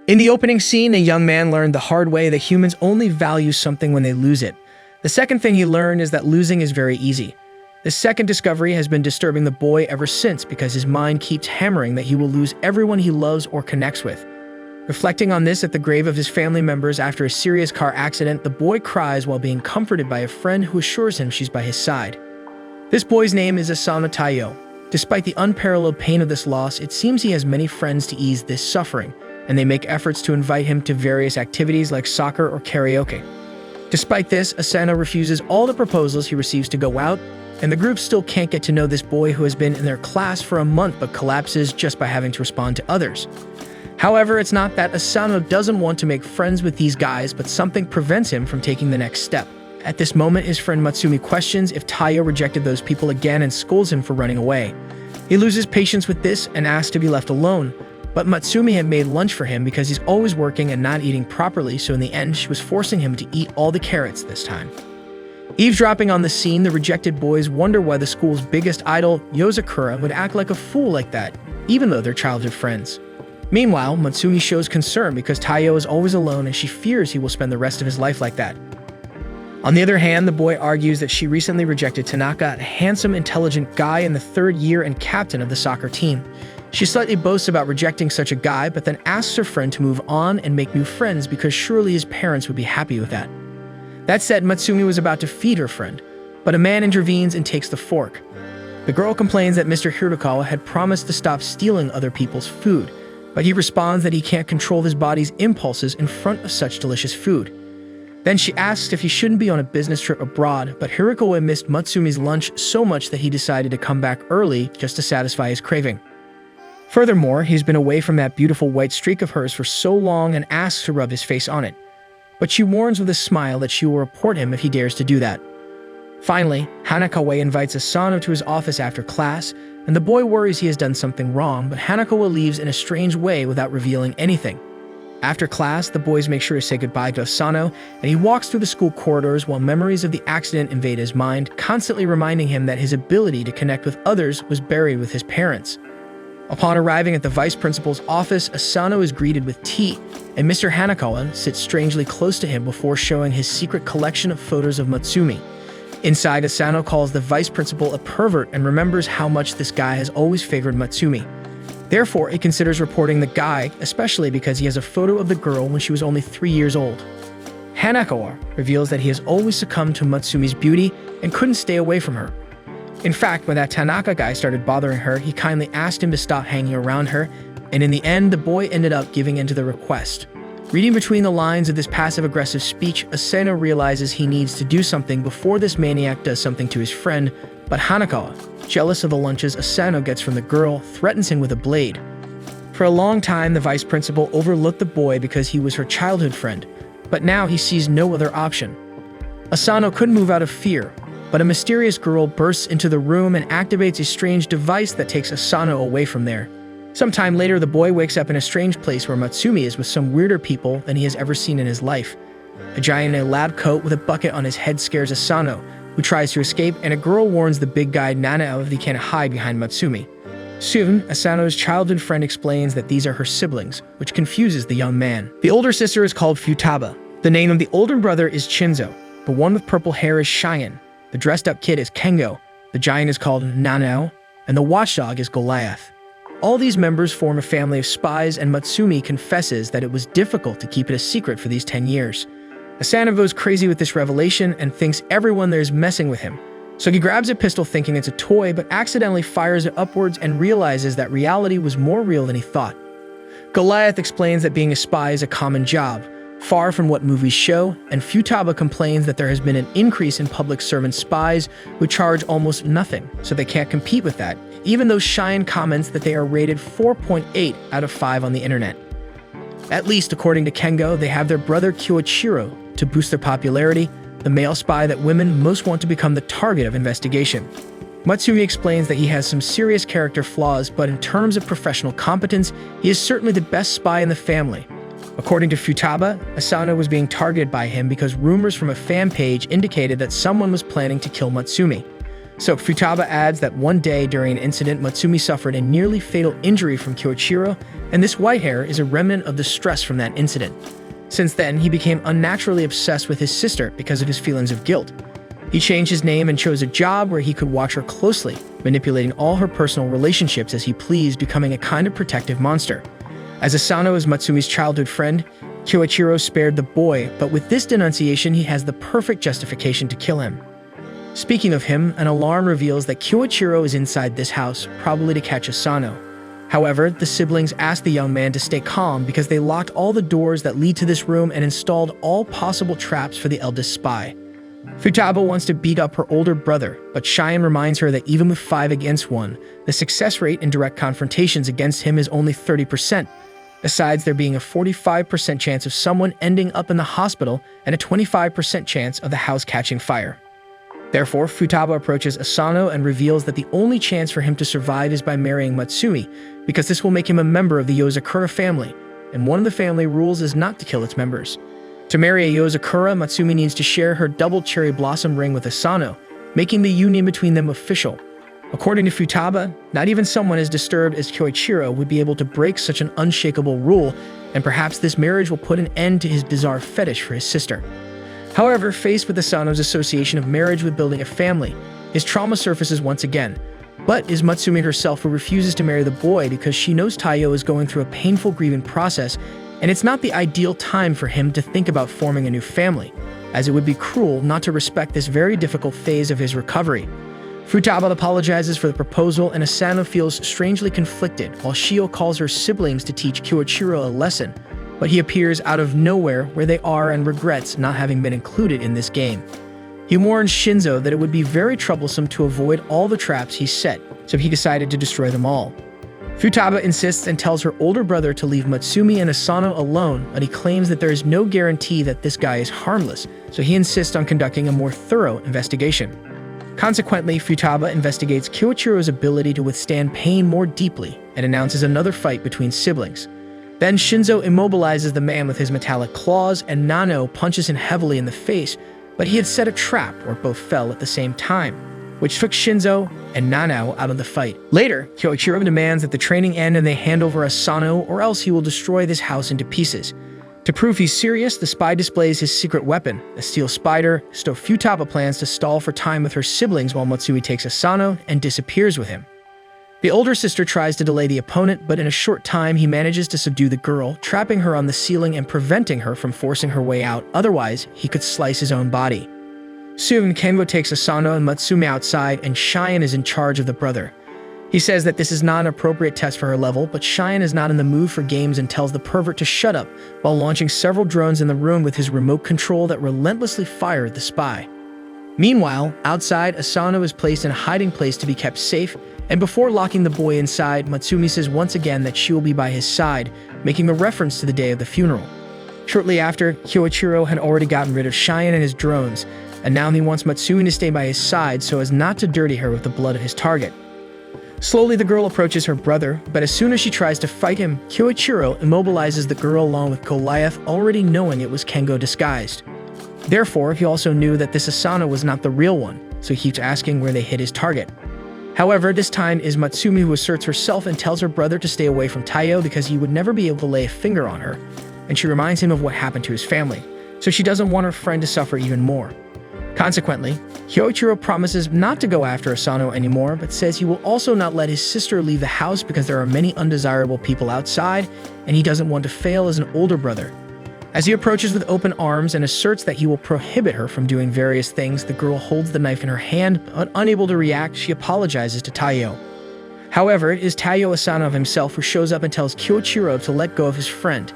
In the opening scene, a young man learned the hard way that humans only value something when they lose it. The second thing he learned is that losing is very easy. The second discovery has been disturbing the boy ever since because his mind keeps hammering that he will lose everyone he loves or connects with. Reflecting on this at the grave of his family members after a serious car accident, the boy cries while being comforted by a friend who assures him she's by his side. This boy's name is Asano Taiyo. Despite the unparalleled pain of this loss, it seems he has many friends to ease this suffering, and they make efforts to invite him to various activities like soccer or karaoke. Despite this, Asano refuses all the proposals he receives to go out, and the group still can't get to know this boy who has been in their class for a month but collapses just by having to respond to others. However, it's not that Asano doesn't want to make friends with these guys, but something prevents him from taking the next step. At this moment, his friend Matsumi questions if Taiyo rejected those people again and scolds him for running away. He loses patience with this and asks to be left alone, but Matsumi had made lunch for him because he's always working and not eating properly, so in the end, she was forcing him to eat all the carrots this time. Eavesdropping on the scene, the rejected boys wonder why the school's biggest idol, Yozakura, would act like a fool like that, even though they're childhood friends. Meanwhile, Matsumi shows concern because Taiyo is always alone and she fears he will spend the rest of his life like that. On the other hand, the boy argues that she recently rejected Tanaka, a handsome, intelligent guy in the third year and captain of the soccer team. She slightly boasts about rejecting such a guy, but then asks her friend to move on and make new friends because surely his parents would be happy with that. That said, Matsumi was about to feed her friend, but a man intervenes and takes the fork. The girl complains that Mr. Hirokawa had promised to stop stealing other people's food, but he responds that he can't control his body's impulses in front of such delicious food. Then she asks if he shouldn't be on a business trip abroad, but Hirokawa missed Matsumi's lunch so much that he decided to come back early just to satisfy his craving. Furthermore, he's been away from that beautiful white streak of hers for so long and asks to rub his face on it. But she warns with a smile that she will report him if he dares to do that. Finally, Hanakawa invites Asano to his office after class, and the boy worries he has done something wrong, but Hanakawa leaves in a strange way without revealing anything. After class, the boys make sure to say goodbye to Asano, and he walks through the school corridors while memories of the accident invade his mind, constantly reminding him that his ability to connect with others was buried with his parents. Upon arriving at the vice principal's office, Asano is greeted with tea, and Mr. Hanakawa sits strangely close to him before showing his secret collection of photos of Matsumi. Inside, Asano calls the vice principal a pervert and remembers how much this guy has always favored Matsumi. Therefore, he considers reporting the guy, especially because he has a photo of the girl when she was only 3 years old. Hanakawa reveals that he has always succumbed to Matsumi's beauty and couldn't stay away from her. In fact, when that Tanaka guy started bothering her, he kindly asked him to stop hanging around her, and in the end, the boy ended up giving in to the request. Reading between the lines of this passive-aggressive speech, Asano realizes he needs to do something before this maniac does something to his friend, but Hanakawa, jealous of the lunches Asano gets from the girl, threatens him with a blade. For a long time, the vice principal overlooked the boy because he was her childhood friend, but now he sees no other option. Asano couldn't move out of fear, but a mysterious girl bursts into the room and activates a strange device that takes Asano away from there. Sometime later, the boy wakes up in a strange place where Matsumi is with some weirder people than he has ever seen in his life. A giant in a lab coat with a bucket on his head scares Asano, who tries to escape, and a girl warns the big guy Nanao that he can't hide behind Matsumi. Soon, Asano's childhood friend explains that these are her siblings, which confuses the young man. The older sister is called Futaba. The name of the older brother is Shinzo. The one with purple hair is Cheyenne. The dressed-up kid is Kengo. The giant is called Nanao, and the watchdog is Goliath. All these members form a family of spies, and Matsumi confesses that it was difficult to keep it a secret for these 10 years. Asano goes crazy with this revelation and thinks everyone there is messing with him. So he grabs a pistol thinking it's a toy, but accidentally fires it upwards and realizes that reality was more real than he thought. Goliath explains that being a spy is a common job, far from what movies show, and Futaba complains that there has been an increase in public servant spies who charge almost nothing, so they can't compete with that, even though Cheyenne comments that they are rated 4.8 out of 5 on the internet. At least, according to Kengo, they have their brother Kyoichiro to boost their popularity, the male spy that women most want to become the target of investigation. Matsumi explains that he has some serious character flaws, but in terms of professional competence, he is certainly the best spy in the family. According to Futaba, Asano was being targeted by him because rumors from a fan page indicated that someone was planning to kill Matsumi. So Futaba adds that one day during an incident, Matsumi suffered a nearly fatal injury from Kyoichiro, and this white hair is a remnant of the stress from that incident. Since then, he became unnaturally obsessed with his sister because of his feelings of guilt. He changed his name and chose a job where he could watch her closely, manipulating all her personal relationships as he pleased, becoming a kind of protective monster. As Asano is Matsumi's childhood friend, Kyoichiro spared the boy, but with this denunciation, he has the perfect justification to kill him. Speaking of him, an alarm reveals that Kyoichiro is inside this house, probably to catch Asano. However, the siblings ask the young man to stay calm because they locked all the doors that lead to this room and installed all possible traps for the eldest spy. Futaba wants to beat up her older brother, but Cheyenne reminds her that even with 5 against 1, the success rate in direct confrontations against him is only 30%. Besides there being a 45% chance of someone ending up in the hospital and a 25% chance of the house catching fire. Therefore, Futaba approaches Asano and reveals that the only chance for him to survive is by marrying Matsumi, because this will make him a member of the Yozakura family, and one of the family rules is not to kill its members. To marry a Yozakura, Matsumi needs to share her double cherry blossom ring with Asano, making the union between them official. According to Futaba, not even someone as disturbed as Kyoichiro would be able to break such an unshakable rule, and perhaps this marriage will put an end to his bizarre fetish for his sister. However, faced with Asano's association of marriage with building a family, his trauma surfaces once again. But it is Matsumi herself who refuses to marry the boy because she knows Taiyo is going through a painful grieving process, and it's not the ideal time for him to think about forming a new family, as it would be cruel not to respect this very difficult phase of his recovery. Futaba apologizes for the proposal, and Asano feels strangely conflicted, while Shio calls her siblings to teach Kyoichiro a lesson, but he appears out of nowhere where they are and regrets not having been included in this game. He warns Shinzo that it would be very troublesome to avoid all the traps he set, so he decided to destroy them all. Futaba insists and tells her older brother to leave Matsumi and Asano alone, but he claims that there is no guarantee that this guy is harmless, so he insists on conducting a more thorough investigation. Consequently, Futaba investigates Kyoichiro's ability to withstand pain more deeply and announces another fight between siblings. Then Shinzo immobilizes the man with his metallic claws, and Nano punches him heavily in the face, but he had set a trap where both fell at the same time, which took Shinzo and Nano out of the fight. Later, Kyoichiro demands that the training end and they hand over Asano, or else he will destroy this house into pieces. To prove he's serious, the spy displays his secret weapon, a steel spider, so Futaba plans to stall for time with her siblings while Matsui takes Asano and disappears with him. The older sister tries to delay the opponent, but in a short time he manages to subdue the girl, trapping her on the ceiling and preventing her from forcing her way out, otherwise he could slice his own body. Soon, Kengo takes Asano and Matsumi outside, and Cheyenne is in charge of the brother. He says that this is not an appropriate test for her level, but Cheyenne is not in the mood for games and tells the pervert to shut up, while launching several drones in the room with his remote control that relentlessly fire at the spy. Meanwhile, outside, Asano is placed in a hiding place to be kept safe, and before locking the boy inside, Matsumi says once again that she will be by his side, making a reference to the day of the funeral. Shortly after, Kyoichiro had already gotten rid of Cheyenne and his drones, and now he wants Matsumi to stay by his side so as not to dirty her with the blood of his target. Slowly, the girl approaches her brother, but as soon as she tries to fight him, Kyoichiro immobilizes the girl along with Goliath, already knowing it was Kengo disguised. Therefore, he also knew that this Asano was not the real one, so he keeps asking where they hit his target. However, this time is Matsumi who asserts herself and tells her brother to stay away from Taiyo because he would never be able to lay a finger on her, and she reminds him of what happened to his family, so she doesn't want her friend to suffer even more. Consequently, Kyoichiro promises not to go after Asano anymore, but says he will also not let his sister leave the house because there are many undesirable people outside, and he doesn't want to fail as an older brother. As he approaches with open arms and asserts that he will prohibit her from doing various things, the girl holds the knife in her hand, but unable to react, she apologizes to Taiyo. However, it is Taiyo Asano himself who shows up and tells Kyoichiro to let go of his friend.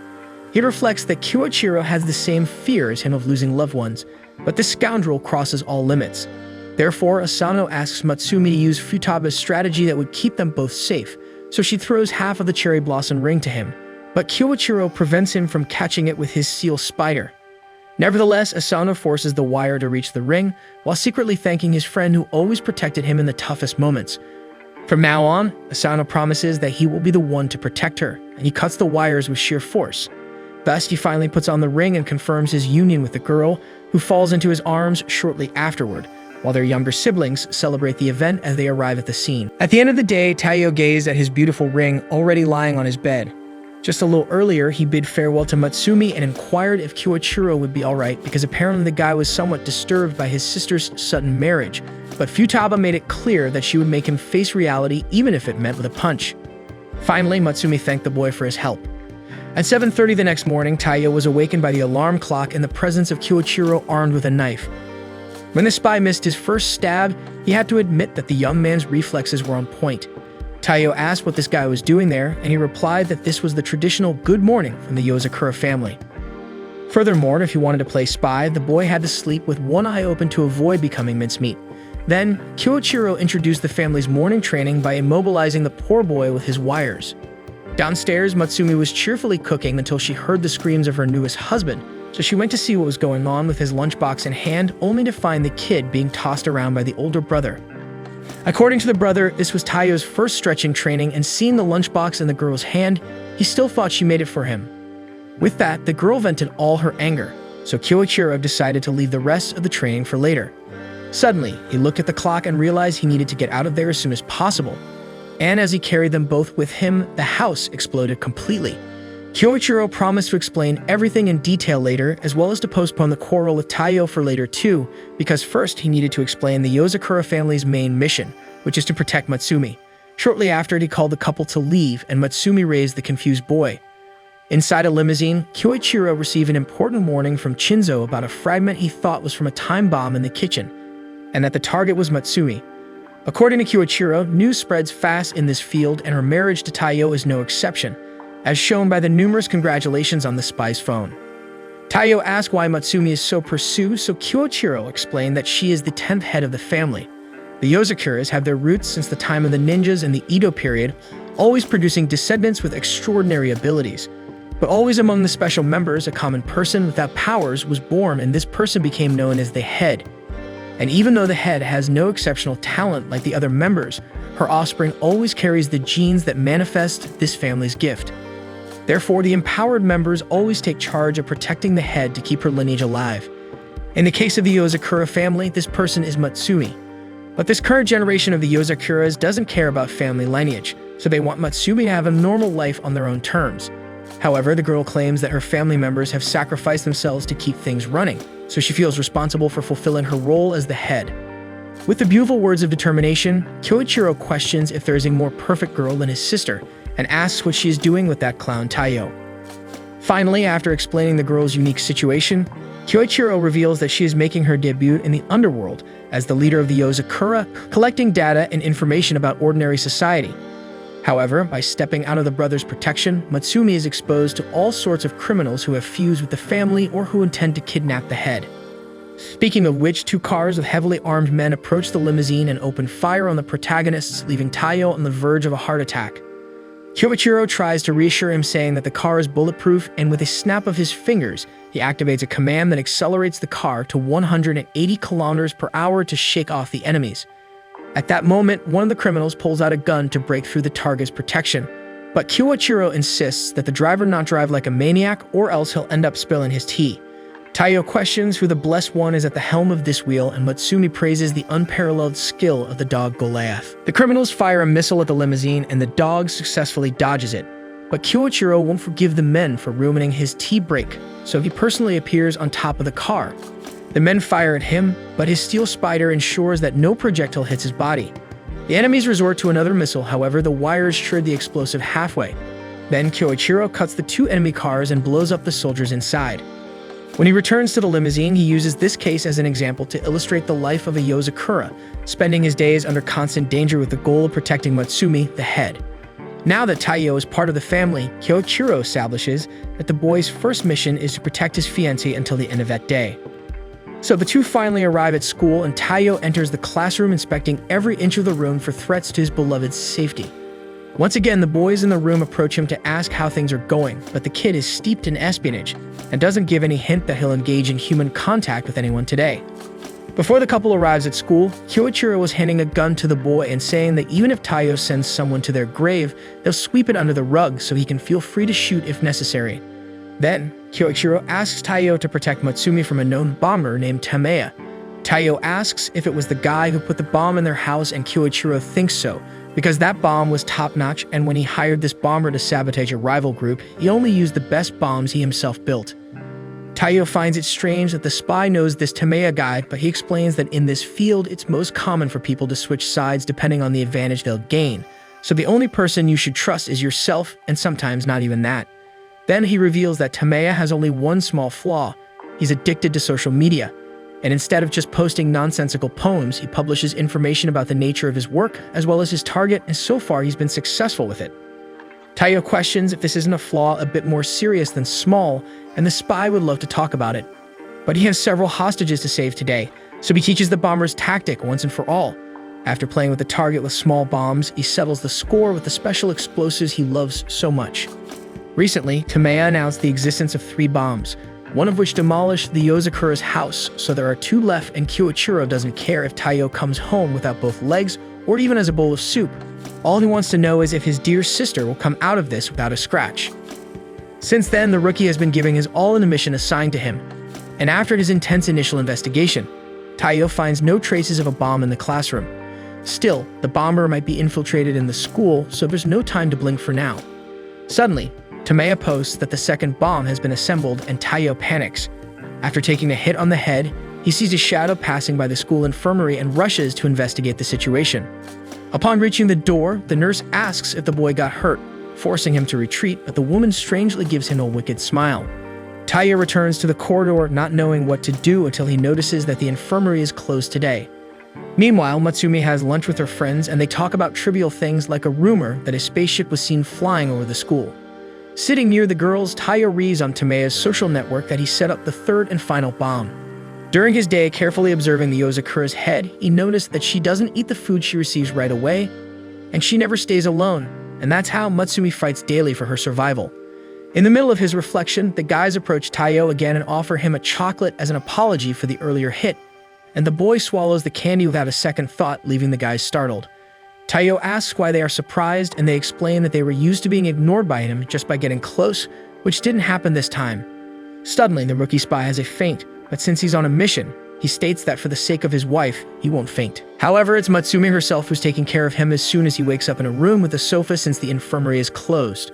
He reflects that Kyoichiro has the same fear as him of losing loved ones, but this scoundrel crosses all limits. Therefore, Asano asks Matsumi to use Futaba's strategy that would keep them both safe, so she throws half of the cherry blossom ring to him, but Kyoichiro prevents him from catching it with his steel spider. Nevertheless, Asano forces the wire to reach the ring, while secretly thanking his friend who always protected him in the toughest moments. From now on, Asano promises that he will be the one to protect her, and he cuts the wires with sheer force. Thus, he finally puts on the ring and confirms his union with the girl, who falls into his arms shortly afterward, while their younger siblings celebrate the event as they arrive at the scene. At the end of the day, Taiyo gazed at his beautiful ring already lying on his bed. Just a little earlier, he bid farewell to Matsumi and inquired if Kyoichiro would be alright because apparently the guy was somewhat disturbed by his sister's sudden marriage, but Futaba made it clear that she would make him face reality even if it meant with a punch. Finally, Matsumi thanked the boy for his help. At 7:30 the next morning, Taiyo was awakened by the alarm clock in the presence of Kyoichiro armed with a knife. When the spy missed his first stab, he had to admit that the young man's reflexes were on point. Taiyo asked what this guy was doing there, and he replied that this was the traditional good morning from the Yozakura family. Furthermore, if he wanted to play spy, the boy had to sleep with one eye open to avoid becoming mincemeat. Then, Kyoichiro introduced the family's morning training by immobilizing the poor boy with his wires. Downstairs, Matsumi was cheerfully cooking until she heard the screams of her newest husband, so she went to see what was going on with his lunchbox in hand, only to find the kid being tossed around by the older brother. According to the brother, this was Taiyo's first stretching training, and seeing the lunchbox in the girl's hand, he still thought she made it for him. With that, the girl vented all her anger, so Kyoichiro decided to leave the rest of the training for later. Suddenly, he looked at the clock and realized he needed to get out of there as soon as possible. And as he carried them both with him, the house exploded completely. Kyoichiro promised to explain everything in detail later, as well as to postpone the quarrel with Taiyo for later too, because first he needed to explain the Yozakura family's main mission, which is to protect Matsumi. Shortly after, he called the couple to leave, and Matsumi raised the confused boy. Inside a limousine, Kyoichiro received an important warning from Shinzo about a fragment he thought was from a time bomb in the kitchen, and that the target was Matsumi. According to Kyoichiro, news spreads fast in this field, and her marriage to Taiyo is no exception, as shown by the numerous congratulations on the spy's phone. Taiyo asked why Matsumi is so pursued, so Kyoichiro explained that she is the 10th head of the family. The Yozakuras have their roots since the time of the ninjas in the Edo period, always producing descendants with extraordinary abilities. But always among the special members, a common person without powers was born, and this person became known as the head. And even though the head has no exceptional talent like the other members, her offspring always carries the genes that manifest this family's gift. Therefore, the empowered members always take charge of protecting the head to keep her lineage alive. In the case of the Yozakura family, this person is Matsumi. But this current generation of the Yozakuras doesn't care about family lineage, so they want Matsumi to have a normal life on their own terms. However, the girl claims that her family members have sacrificed themselves to keep things running, so she feels responsible for fulfilling her role as the head. With the beautiful words of determination, Kyoichiro questions if there is a more perfect girl than his sister, and asks what she is doing with that clown Taiyo. Finally, after explaining the girl's unique situation, Kyoichiro reveals that she is making her debut in the underworld as the leader of the Yozakura, collecting data and information about ordinary society. However, by stepping out of the brother's protection, Matsumi is exposed to all sorts of criminals who have fused with the family or who intend to kidnap the head. Speaking of which, 2 cars with heavily armed men approach the limousine and open fire on the protagonists, leaving Taiyo on the verge of a heart attack. Kyoichiro tries to reassure him, saying that the car is bulletproof, and with a snap of his fingers, he activates a command that accelerates the car to 180 kilometers per hour to shake off the enemies. At that moment, one of the criminals pulls out a gun to break through the target's protection, but Kyoichiro insists that the driver not drive like a maniac or else he'll end up spilling his tea. Taiyo questions who the blessed one is at the helm of this wheel, and Matsumi praises the unparalleled skill of the dog Goliath. The criminals fire a missile at the limousine, and the dog successfully dodges it. But Kyoichiro won't forgive the men for ruining his tea break, so he personally appears on top of the car. The men fire at him, but his steel spider ensures that no projectile hits his body. The enemies resort to another missile, however, the wires trigger the explosive halfway. Then Kyoichiro cuts the 2 enemy cars and blows up the soldiers inside. When he returns to the limousine, he uses this case as an example to illustrate the life of a Yozakura, spending his days under constant danger with the goal of protecting Matsumi, the head. Now that Taiyo is part of the family, Kyoichiro establishes that the boy's first mission is to protect his fiancée until the end of that day. So the 2 finally arrive at school, and Taiyo enters the classroom, inspecting every inch of the room for threats to his beloved's safety. Once again, the boys in the room approach him to ask how things are going, but the kid is steeped in espionage and doesn't give any hint that he'll engage in human contact with anyone today. Before the couple arrives at school, Kyoichiro was handing a gun to the boy and saying that even if Taiyo sends someone to their grave, they'll sweep it under the rug so he can feel free to shoot if necessary. Then, Kyoichiro asks Taiyo to protect Matsumi from a known bomber named Tameya. Taiyo asks if it was the guy who put the bomb in their house, and Kyoichiro thinks so, because that bomb was top-notch, and when he hired this bomber to sabotage a rival group, he only used the best bombs he himself built. Taiyo finds it strange that the spy knows this Tameya guy, but he explains that in this field, it's most common for people to switch sides depending on the advantage they'll gain. So the only person you should trust is yourself, and sometimes not even that. Then he reveals that Tameya has only one small flaw. He's addicted to social media. And instead of just posting nonsensical poems, he publishes information about the nature of his work, as well as his target, and so far he's been successful with it. Taiyo questions if this isn't a flaw a bit more serious than small, and the spy would love to talk about it. But he has several hostages to save today, so he teaches the bomber's tactic once and for all. After playing with the target with small bombs, he settles the score with the special explosives he loves so much. Recently, Tameya announced the existence of 3 bombs, one of which demolished the Yozakura's house, so there are 2 left, and Kyoichiro doesn't care if Taiyo comes home without both legs or even as a bowl of soup. All he wants to know is if his dear sister will come out of this without a scratch. Since then, the rookie has been giving his all in the mission assigned to him, and after his intense initial investigation, Taiyo finds no traces of a bomb in the classroom. Still, the bomber might be infiltrated in the school, so there's no time to blink for now. Suddenly, Tameya posts that the second bomb has been assembled, and Taiyo panics. After taking a hit on the head, he sees a shadow passing by the school infirmary and rushes to investigate the situation. Upon reaching the door, the nurse asks if the boy got hurt, forcing him to retreat, but the woman strangely gives him a wicked smile. Taiyo returns to the corridor, not knowing what to do until he notices that the infirmary is closed today. Meanwhile, Matsumi has lunch with her friends, and they talk about trivial things like a rumor that a spaceship was seen flying over the school. Sitting near the girls, Taiyo reads on Tameya's social network that he set up the 3rd and final bomb. During his day carefully observing the Yozakura's head, he noticed that she doesn't eat the food she receives right away, and she never stays alone, and that's how Matsumi fights daily for her survival. In the middle of his reflection, the guys approach Taiyo again and offer him a chocolate as an apology for the earlier hit, and the boy swallows the candy without a second thought, leaving the guys startled. Taiyo asks why they are surprised, and they explain that they were used to being ignored by him just by getting close, which didn't happen this time. Suddenly, the rookie spy has a faint, but since he's on a mission, he states that for the sake of his wife, he won't faint. However, it's Matsumi herself who's taking care of him as soon as he wakes up in a room with a sofa since the infirmary is closed.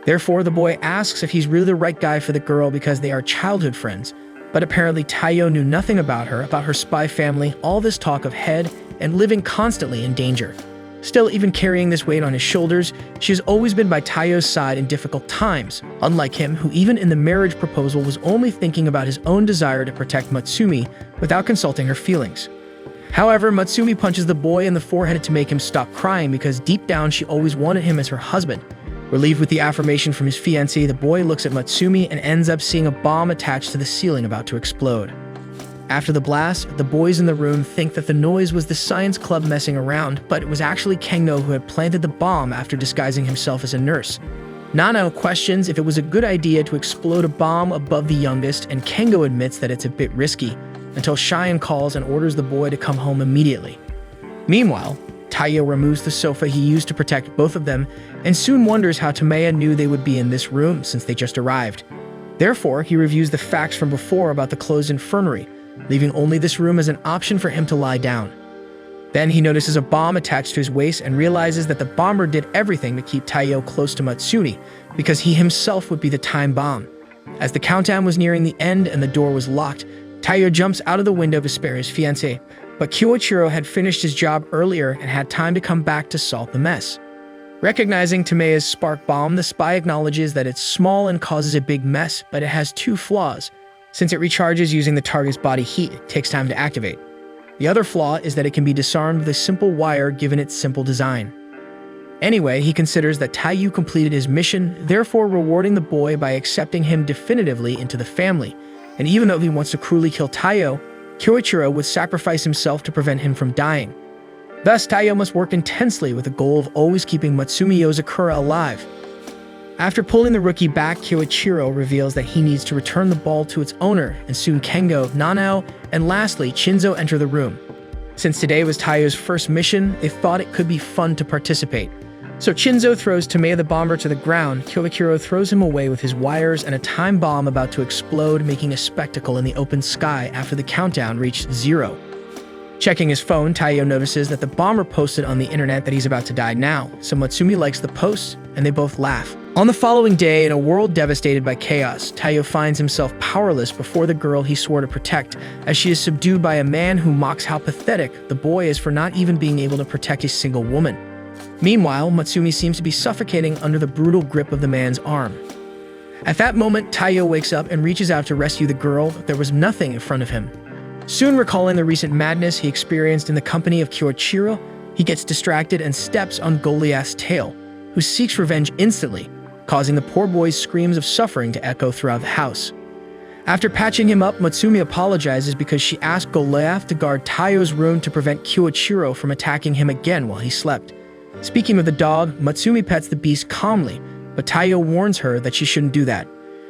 Therefore, the boy asks if he's really the right guy for the girl because they are childhood friends, but apparently Taiyo knew nothing about her spy family, all this talk of head, and living constantly in danger. Still, even carrying this weight on his shoulders, she has always been by Taiyo's side in difficult times, unlike him, who even in the marriage proposal was only thinking about his own desire to protect Matsumi without consulting her feelings. However, Matsumi punches the boy in the forehead to make him stop crying because deep down she always wanted him as her husband. Relieved with the affirmation from his fiancée, the boy looks at Matsumi and ends up seeing a bomb attached to the ceiling about to explode. After the blast, the boys in the room think that the noise was the science club messing around, but it was actually Kengno who had planted the bomb after disguising himself as a nurse. Nanao questions if it was a good idea to explode a bomb above the youngest, and Kengo admits that it's a bit risky, until Cheyenne calls and orders the boy to come home immediately. Meanwhile, Taiyo removes the sofa he used to protect both of them, and soon wonders how Tameya knew they would be in this room since they just arrived. Therefore, he reviews the facts from before about the closed infirmary, leaving only this room as an option for him to lie down. Then he notices a bomb attached to his waist and realizes that the bomber did everything to keep Taiyo close to Matsumi, because he himself would be the time bomb. As the countdown was nearing the end and the door was locked, Taiyo jumps out of the window to spare his fiancée, but Kyoichiro had finished his job earlier and had time to come back to solve the mess. Recognizing Tameya's spark bomb, the spy acknowledges that it's small and causes a big mess, but it has 2 flaws. Since it recharges using the target's body heat, it takes time to activate. The other flaw is that it can be disarmed with a simple wire given its simple design. Anyway, he considers that Taiyo completed his mission, therefore rewarding the boy by accepting him definitively into the family. And even though he wants to cruelly kill Taiyo, Kyoichiro would sacrifice himself to prevent him from dying. Thus, Taiyo must work intensely with the goal of always keeping Matsumi Yozakura alive. After pulling the rookie back, Kyoichiro reveals that he needs to return the ball to its owner, and soon Kengo, Nanao, and lastly Shinzo enter the room. Since today was Taiyo's first mission, they thought it could be fun to participate. So Shinzo throws Tameya the bomber to the ground, Kyoichiro throws him away with his wires and a time bomb about to explode, making a spectacle in the open sky after the countdown reached 0. Checking his phone, Taiyo notices that the bomber posted on the internet that he's about to die now, so Matsumi likes the post, and they both laugh. On the following day, in a world devastated by chaos, Taiyo finds himself powerless before the girl he swore to protect, as she is subdued by a man who mocks how pathetic the boy is for not even being able to protect a single woman. Meanwhile, Matsumi seems to be suffocating under the brutal grip of the man's arm. At that moment, Taiyo wakes up and reaches out to rescue the girl, but there was nothing in front of him. Soon recalling the recent madness he experienced in the company of Kyoichiro, he gets distracted and steps on Goliath's tail, who seeks revenge instantly, causing the poor boy's screams of suffering to echo throughout the house. After patching him up, Matsumi apologizes because she asked Goliath to guard Taiyo's room to prevent Kyoichiro from attacking him again while he slept. Speaking of the dog, Matsumi pets the beast calmly, but Taiyo warns her that she shouldn't do that.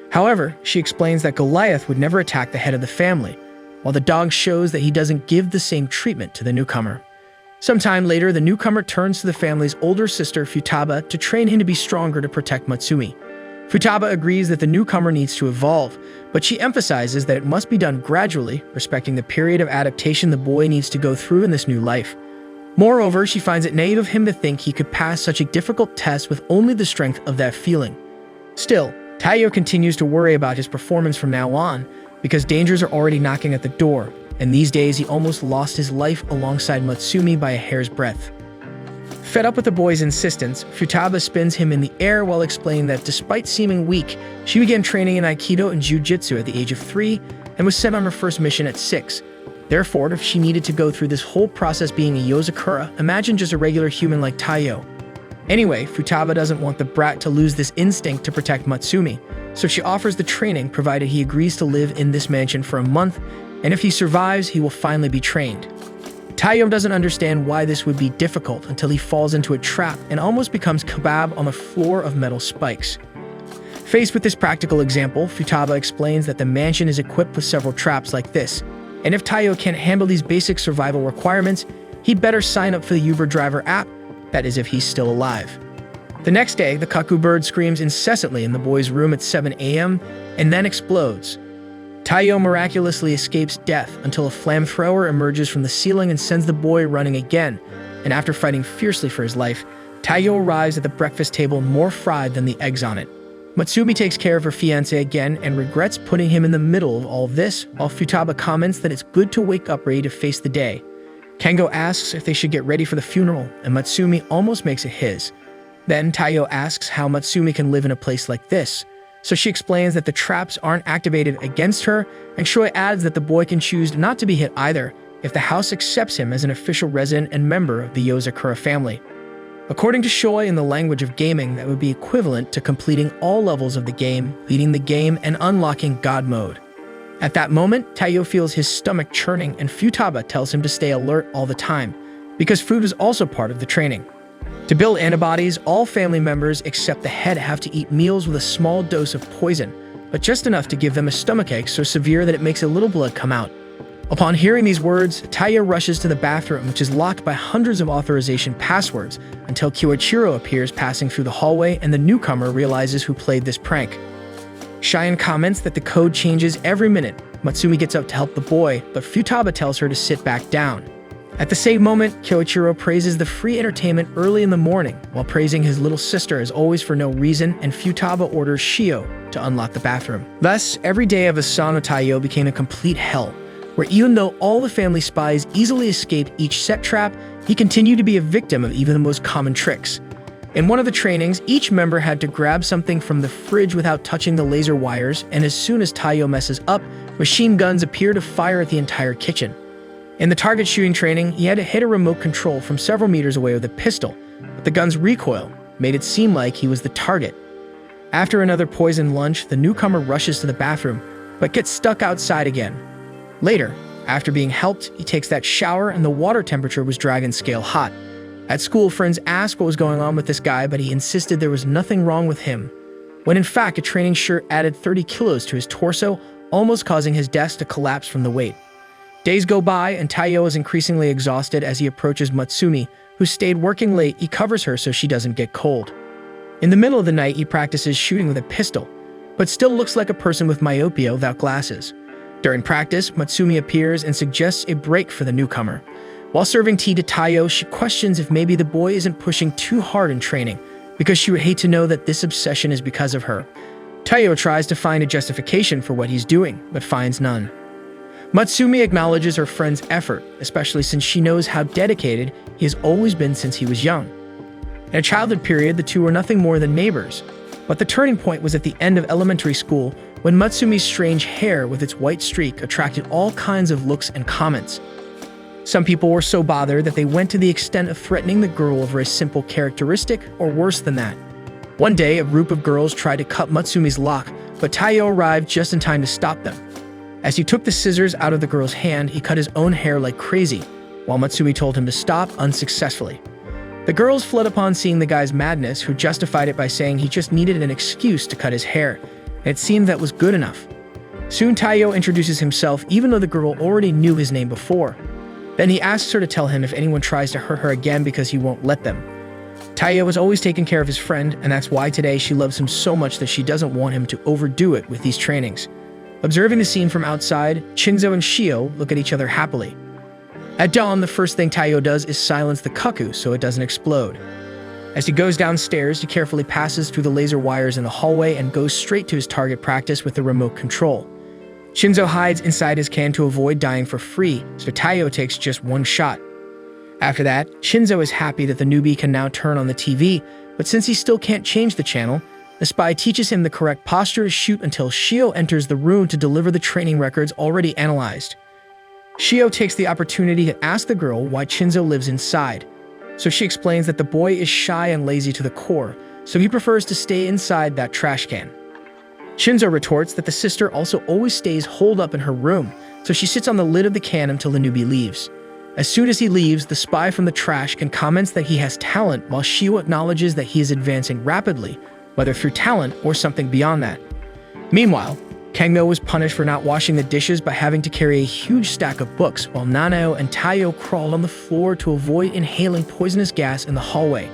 However, she explains that Goliath would never attack the head of the family, while the dog shows that he doesn't give the same treatment to the newcomer. Sometime later, the newcomer turns to the family's older sister, Futaba, to train him to be stronger to protect Matsumi. Futaba agrees that the newcomer needs to evolve, but she emphasizes that it must be done gradually, respecting the period of adaptation the boy needs to go through in this new life. Moreover, she finds it naive of him to think he could pass such a difficult test with only the strength of that feeling. Still, Taiyo continues to worry about his performance from now on, because dangers are already knocking at the door, and these days he almost lost his life alongside Matsumi by a hair's breadth. Fed up with the boy's insistence, Futaba spins him in the air while explaining that despite seeming weak, she began training in Aikido and Jiu-Jitsu at the age of 3 and was sent on her first mission at 6. Therefore, if she needed to go through this whole process being a Yozakura, imagine just a regular human like Taiyo. Anyway, Futaba doesn't want the brat to lose this instinct to protect Matsumi, so she offers the training provided he agrees to live in this mansion for a month, and if he survives, he will finally be trained. Taiyo doesn't understand why this would be difficult until he falls into a trap and almost becomes kebab on the floor of metal spikes. Faced with this practical example, Futaba explains that the mansion is equipped with several traps like this, and if Taiyo can't handle these basic survival requirements, he'd better sign up for the Uber driver app, that is if he's still alive. The next day, the cuckoo bird screams incessantly in the boy's room at 7 a.m. and then explodes. Taiyo miraculously escapes death until a flamethrower emerges from the ceiling and sends the boy running again, and after fighting fiercely for his life, Taiyo arrives at the breakfast table more fried than the eggs on it. Matsumi takes care of her fiancé again and regrets putting him in the middle of all this, while Futaba comments that it's good to wake up ready to face the day. Kengo asks if they should get ready for the funeral, and Matsumi almost makes it his. Then Taiyo asks how Matsumi can live in a place like this, so she explains that the traps aren't activated against her, and Shoei adds that the boy can choose not to be hit either if the house accepts him as an official resident and member of the Yozakura family. According to Shoei, in the language of gaming, that would be equivalent to completing all levels of the game, beating the game, and unlocking God mode. At that moment, Taiyo feels his stomach churning, and Futaba tells him to stay alert all the time, because food is also part of the training. To build antibodies, all family members except the head have to eat meals with a small dose of poison, but just enough to give them a stomachache so severe that it makes a little blood come out. Upon hearing these words, Taiyo rushes to the bathroom, which is locked by hundreds of authorization passwords, until Kyoichiro appears passing through the hallway and the newcomer realizes who played this prank. Cheyenne comments that the code changes every minute. Matsumi gets up to help the boy, but Futaba tells her to sit back down. At the same moment, Kyoichiro praises the free entertainment early in the morning, while praising his little sister as always for no reason, and Futaba orders Shio to unlock the bathroom. Thus, every day of Asano Taiyo became a complete hell, where even though all the family spies easily escaped each set trap, he continued to be a victim of even the most common tricks. In one of the trainings, each member had to grab something from the fridge without touching the laser wires, and as soon as Taiyo messes up, machine guns appear to fire at the entire kitchen. In the target shooting training, he had to hit a remote control from several meters away with a pistol, but the gun's recoil made it seem like he was the target. After another poisoned lunch, the newcomer rushes to the bathroom, but gets stuck outside again. Later, after being helped, he takes that shower and the water temperature was dragon scale hot. At school, friends asked what was going on with this guy, but he insisted there was nothing wrong with him, when in fact a training shirt added 30 kilos to his torso, almost causing his desk to collapse from the weight. Days go by, and Taiyo is increasingly exhausted as he approaches Matsumi, who stayed working late. He covers her so she doesn't get cold. In the middle of the night, he practices shooting with a pistol, but still looks like a person with myopia without glasses. During practice, Matsumi appears and suggests a break for the newcomer. While serving tea to Taiyo, she questions if maybe the boy isn't pushing too hard in training, because she would hate to know that this obsession is because of her. Taiyo tries to find a justification for what he's doing, but finds none. Matsumi acknowledges her friend's effort, especially since she knows how dedicated he has always been since he was young. In a childhood period, the two were nothing more than neighbors, but the turning point was at the end of elementary school when Matsumi's strange hair with its white streak attracted all kinds of looks and comments. Some people were so bothered that they went to the extent of threatening the girl over a simple characteristic, or worse than that. One day, a group of girls tried to cut Matsumi's lock, but Taiyo arrived just in time to stop them. As he took the scissors out of the girl's hand, he cut his own hair like crazy, while Matsumi told him to stop unsuccessfully. The girls fled upon seeing the guy's madness, who justified it by saying he just needed an excuse to cut his hair, and it seemed that was good enough. Soon Taiyo introduces himself, even though the girl already knew his name before. Then he asks her to tell him if anyone tries to hurt her again because he won't let them. Taiyo has always taken care of his friend, and that's why today she loves him so much that she doesn't want him to overdo it with these trainings. Observing the scene from outside, Shinzo and Shio look at each other happily. At dawn, the first thing Taiyo does is silence the cuckoo so it doesn't explode. As he goes downstairs, he carefully passes through the laser wires in the hallway and goes straight to his target practice with the remote control. Shinzo hides inside his can to avoid dying for free, so Taiyo takes just one shot. After that, Shinzo is happy that the newbie can now turn on the TV, but since he still can't change the channel, the spy teaches him the correct posture to shoot until Shio enters the room to deliver the training records already analyzed. Shio takes the opportunity to ask the girl why Shinzo lives inside, so she explains that the boy is shy and lazy to the core, so he prefers to stay inside that trash can. Shinzo retorts that the sister also always stays holed up in her room, so she sits on the lid of the can until the newbie leaves. As soon as he leaves, the spy from the trash can comments that he has talent, while Shio acknowledges that he is advancing rapidly, whether through talent or something beyond that. Meanwhile, Kengo was punished for not washing the dishes by having to carry a huge stack of books, while Nanao and Taiyo crawled on the floor to avoid inhaling poisonous gas in the hallway.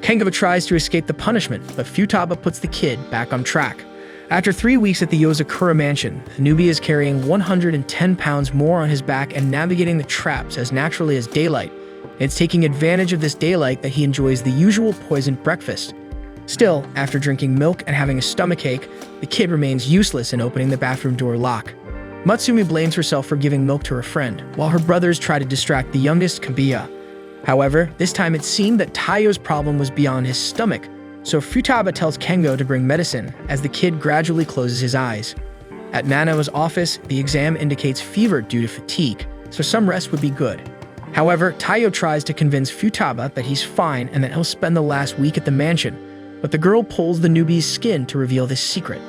Kengo tries to escape the punishment, but Futaba puts the kid back on track. After 3 weeks at the Yozakura mansion, the newbie is carrying 110 pounds more on his back and navigating the traps as naturally as daylight. It's taking advantage of this daylight that he enjoys the usual poisoned breakfast. Still, after drinking milk and having a stomachache, the kid remains useless in opening the bathroom door lock. Matsumi blames herself for giving milk to her friend, while her brothers try to distract the youngest, Kabiya. However, this time it seemed that Taiyo's problem was beyond his stomach, so Futaba tells Kengo to bring medicine as the kid gradually closes his eyes. At Nanao's office, the exam indicates fever due to fatigue, so some rest would be good. However, Taiyo tries to convince Futaba that he's fine and that he'll spend the last week at the mansion, but the girl pulls the newbie's skin to reveal this secret.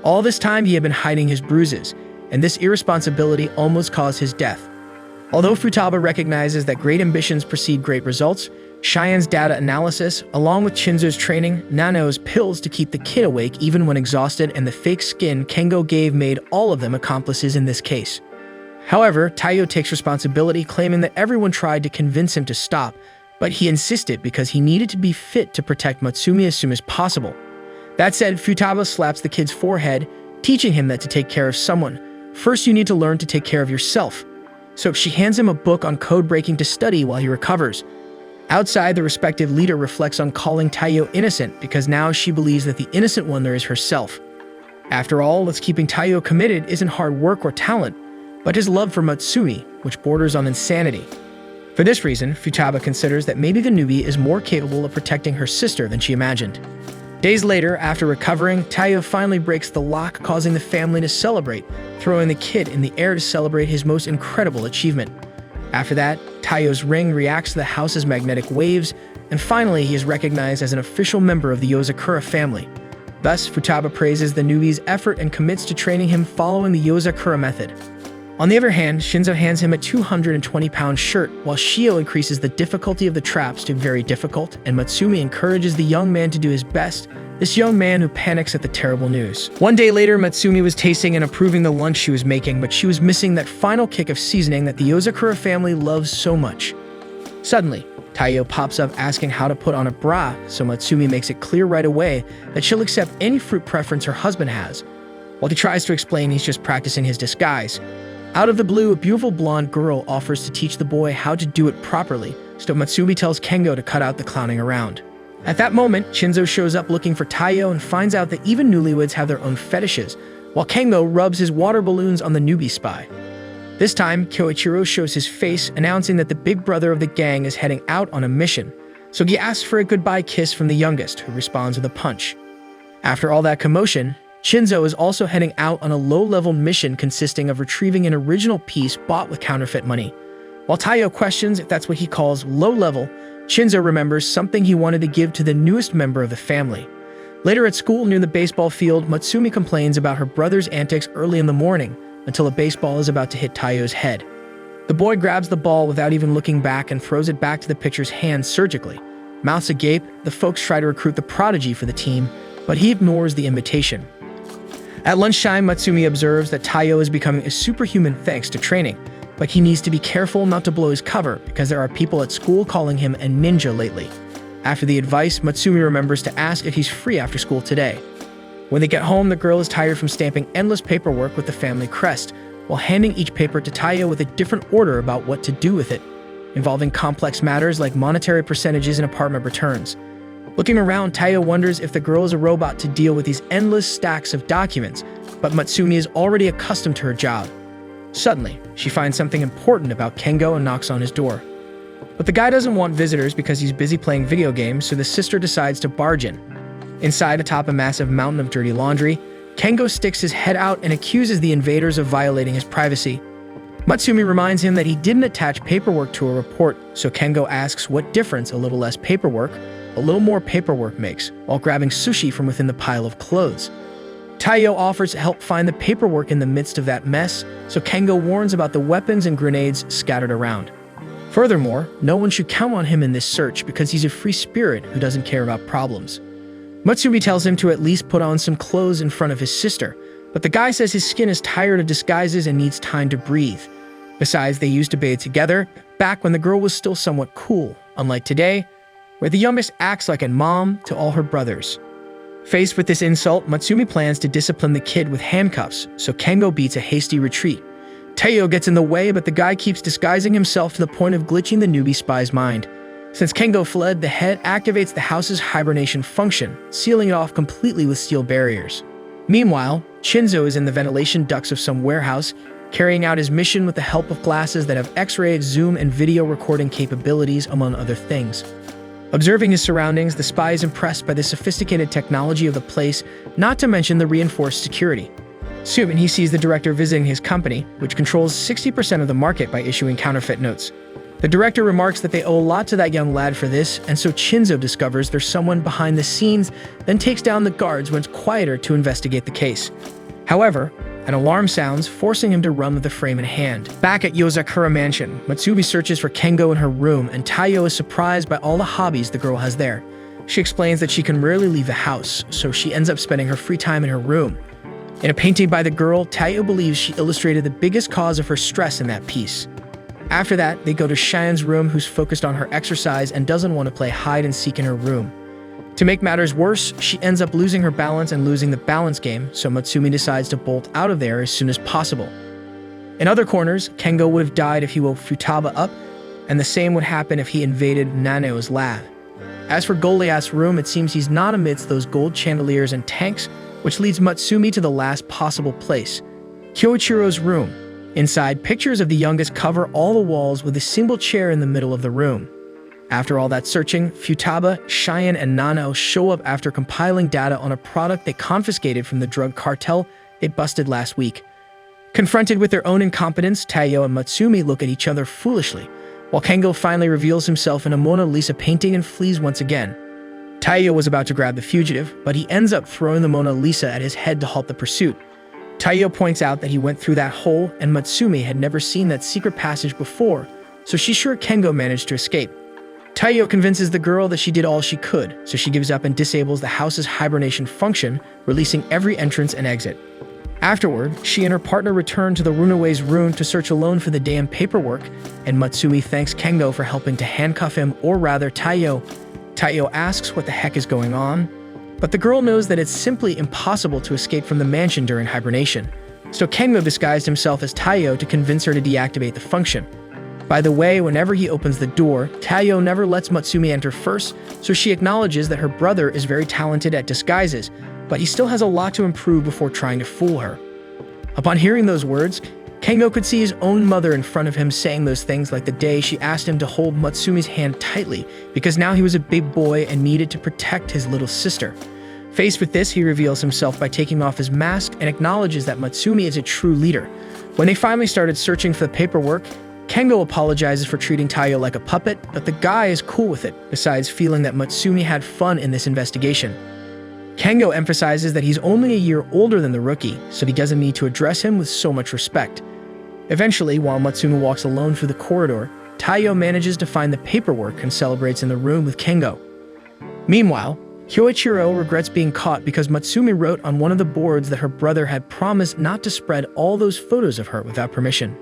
All this time he had been hiding his bruises, and this irresponsibility almost caused his death. Although Futaba recognizes that great ambitions precede great results, Cheyenne's data analysis, along with Shinzo's training, Nanao's pills to keep the kid awake even when exhausted, and the fake skin Kengo gave made all of them accomplices in this case. However, Taiyo takes responsibility, claiming that everyone tried to convince him to stop, but he insisted because he needed to be fit to protect Matsumi as soon as possible. That said, Futaba slaps the kid's forehead, teaching him that to take care of someone, first you need to learn to take care of yourself. So she hands him a book on code breaking to study while he recovers. Outside, the respective leader reflects on calling Taiyo innocent because now she believes that the innocent one there is herself. After all, what's keeping Taiyo committed isn't hard work or talent, but his love for Matsumi, which borders on insanity. For this reason, Futaba considers that maybe the newbie is more capable of protecting her sister than she imagined. Days later, after recovering, Taiyo finally breaks the lock, causing the family to celebrate, throwing the kid in the air to celebrate his most incredible achievement. After that, Taiyo's ring reacts to the house's magnetic waves, and finally he is recognized as an official member of the Yozakura family. Thus, Futaba praises the newbie's effort and commits to training him following the Yozakura method. On the other hand, Shinzo hands him a 220-pound shirt, while Shio increases the difficulty of the traps to very difficult, and Matsumi encourages the young man to do his best, this young man who panics at the terrible news. One day later, Matsumi was tasting and approving the lunch she was making, but she was missing that final kick of seasoning that the Yozakura family loves so much. Suddenly, Taiyo pops up asking how to put on a bra, so Matsumi makes it clear right away that she'll accept any fruit preference her husband has. While he tries to explain he's just practicing his disguise. Out of the blue, a beautiful blonde girl offers to teach the boy how to do it properly, so Matsumi tells Kengo to cut out the clowning around. At that moment, Shinzo shows up looking for Taiyo and finds out that even newlyweds have their own fetishes, while Kengo rubs his water balloons on the newbie spy. This time, Kyoichiro shows his face, announcing that the big brother of the gang is heading out on a mission, so he asks for a goodbye kiss from the youngest, who responds with a punch. After all that commotion, Shinzo is also heading out on a low-level mission consisting of retrieving an original piece bought with counterfeit money. While Taiyo questions if that's what he calls low-level, Shinzo remembers something he wanted to give to the newest member of the family. Later at school near the baseball field, Matsumi complains about her brother's antics early in the morning until a baseball is about to hit Taiyo's head. The boy grabs the ball without even looking back and throws it back to the pitcher's hand surgically. Mouths agape, the folks try to recruit the prodigy for the team, but he ignores the invitation. At lunchtime, Matsumi observes that Taiyo is becoming a superhuman thanks to training, but he needs to be careful not to blow his cover because there are people at school calling him a ninja lately. After the advice, Matsumi remembers to ask if he's free after school today. When they get home, the girl is tired from stamping endless paperwork with the family crest, while handing each paper to Taiyo with a different order about what to do with it, involving complex matters like monetary percentages and apartment returns. Looking around, Taiyo wonders if the girl is a robot to deal with these endless stacks of documents, but Matsumi is already accustomed to her job. Suddenly, she finds something important about Kengo and knocks on his door. But the guy doesn't want visitors because he's busy playing video games, so the sister decides to barge in. Inside, atop a massive mountain of dirty laundry, Kengo sticks his head out and accuses the invaders of violating his privacy. Matsumi reminds him that he didn't attach paperwork to a report, so Kengo asks what difference a little less paperwork, a little more paperwork makes, while grabbing sushi from within the pile of clothes. Taiyo offers to help find the paperwork in the midst of that mess, so Kengo warns about the weapons and grenades scattered around. Furthermore, no one should count on him in this search because he's a free spirit who doesn't care about problems. Matsumi tells him to at least put on some clothes in front of his sister, but the guy says his skin is tired of disguises and needs time to breathe. Besides, they used to bathe together, back when the girl was still somewhat cool, unlike today, where the youngest acts like a mom to all her brothers. Faced with this insult, Matsumi plans to discipline the kid with handcuffs, so Kengo beats a hasty retreat. Taiyo gets in the way, but the guy keeps disguising himself to the point of glitching the newbie spy's mind. Since Kengo fled, the head activates the house's hibernation function, sealing it off completely with steel barriers. Meanwhile, Shinzo is in the ventilation ducts of some warehouse, carrying out his mission with the help of glasses that have X-ray, zoom, and video recording capabilities, among other things. Observing his surroundings, the spy is impressed by the sophisticated technology of the place, not to mention the reinforced security. Soon, he sees the director visiting his company, which controls 60% of the market by issuing counterfeit notes. The director remarks that they owe a lot to that young lad for this, and so Shinzo discovers there's someone behind the scenes, then takes down the guards when it's quieter to investigate the case. However, an alarm sounds, forcing him to run with the frame in hand. Back at Yozakura Mansion, Matsumi searches for Kengo in her room, and Taiyo is surprised by all the hobbies the girl has there. She explains that she can rarely leave the house, so she ends up spending her free time in her room. In a painting by the girl, Taiyo believes she illustrated the biggest cause of her stress in that piece. After that, they go to Cheyenne's room, who's focused on her exercise and doesn't want to play hide-and-seek in her room. To make matters worse, she ends up losing her balance and losing the balance game, so Matsumi decides to bolt out of there as soon as possible. In other corners, Kengo would have died if he woke Futaba up, and the same would happen if he invaded Naneo's lab. As for Goliath's room, it seems he's not amidst those gold chandeliers and tanks, which leads Matsumi to the last possible place, Kyoichiro's room. Inside, pictures of the youngest cover all the walls with a single chair in the middle of the room. After all that searching, Futaba, Cheyenne, and Nanao show up after compiling data on a product they confiscated from the drug cartel they busted last week. Confronted with their own incompetence, Taiyo and Matsumi look at each other foolishly, while Kengo finally reveals himself in a Mona Lisa painting and flees once again. Taiyo was about to grab the fugitive, but he ends up throwing the Mona Lisa at his head to halt the pursuit. Taiyo points out that he went through that hole, and Matsumi had never seen that secret passage before, so she's sure Kengo managed to escape. Taiyo convinces the girl that she did all she could, so she gives up and disables the house's hibernation function, releasing every entrance and exit. Afterward, she and her partner return to the Runaway's room to search alone for the damn paperwork, and Matsumi thanks Kengo for helping to handcuff him, or rather Taiyo. Taiyo asks what the heck is going on. But the girl knows that it's simply impossible to escape from the mansion during hibernation. So Kengo disguised himself as Taiyo to convince her to deactivate the function. By the way, whenever he opens the door, Taiyo never lets Matsumi enter first, so she acknowledges that her brother is very talented at disguises, but he still has a lot to improve before trying to fool her. Upon hearing those words, Kengo could see his own mother in front of him saying those things like the day she asked him to hold Matsumi's hand tightly because now he was a big boy and needed to protect his little sister. Faced with this, he reveals himself by taking off his mask and acknowledges that Matsumi is a true leader. When they finally started searching for the paperwork, Kengo apologizes for treating Taiyo like a puppet, but the guy is cool with it, besides feeling that Matsumi had fun in this investigation. Kengo emphasizes that he's only a year older than the rookie, so he doesn't need to address him with so much respect. Eventually, while Matsumi walks alone through the corridor, Taiyo manages to find the paperwork and celebrates in the room with Kengo. Meanwhile, Kyoichiro regrets being caught because Matsumi wrote on one of the boards that her brother had promised not to spread all those photos of her without permission.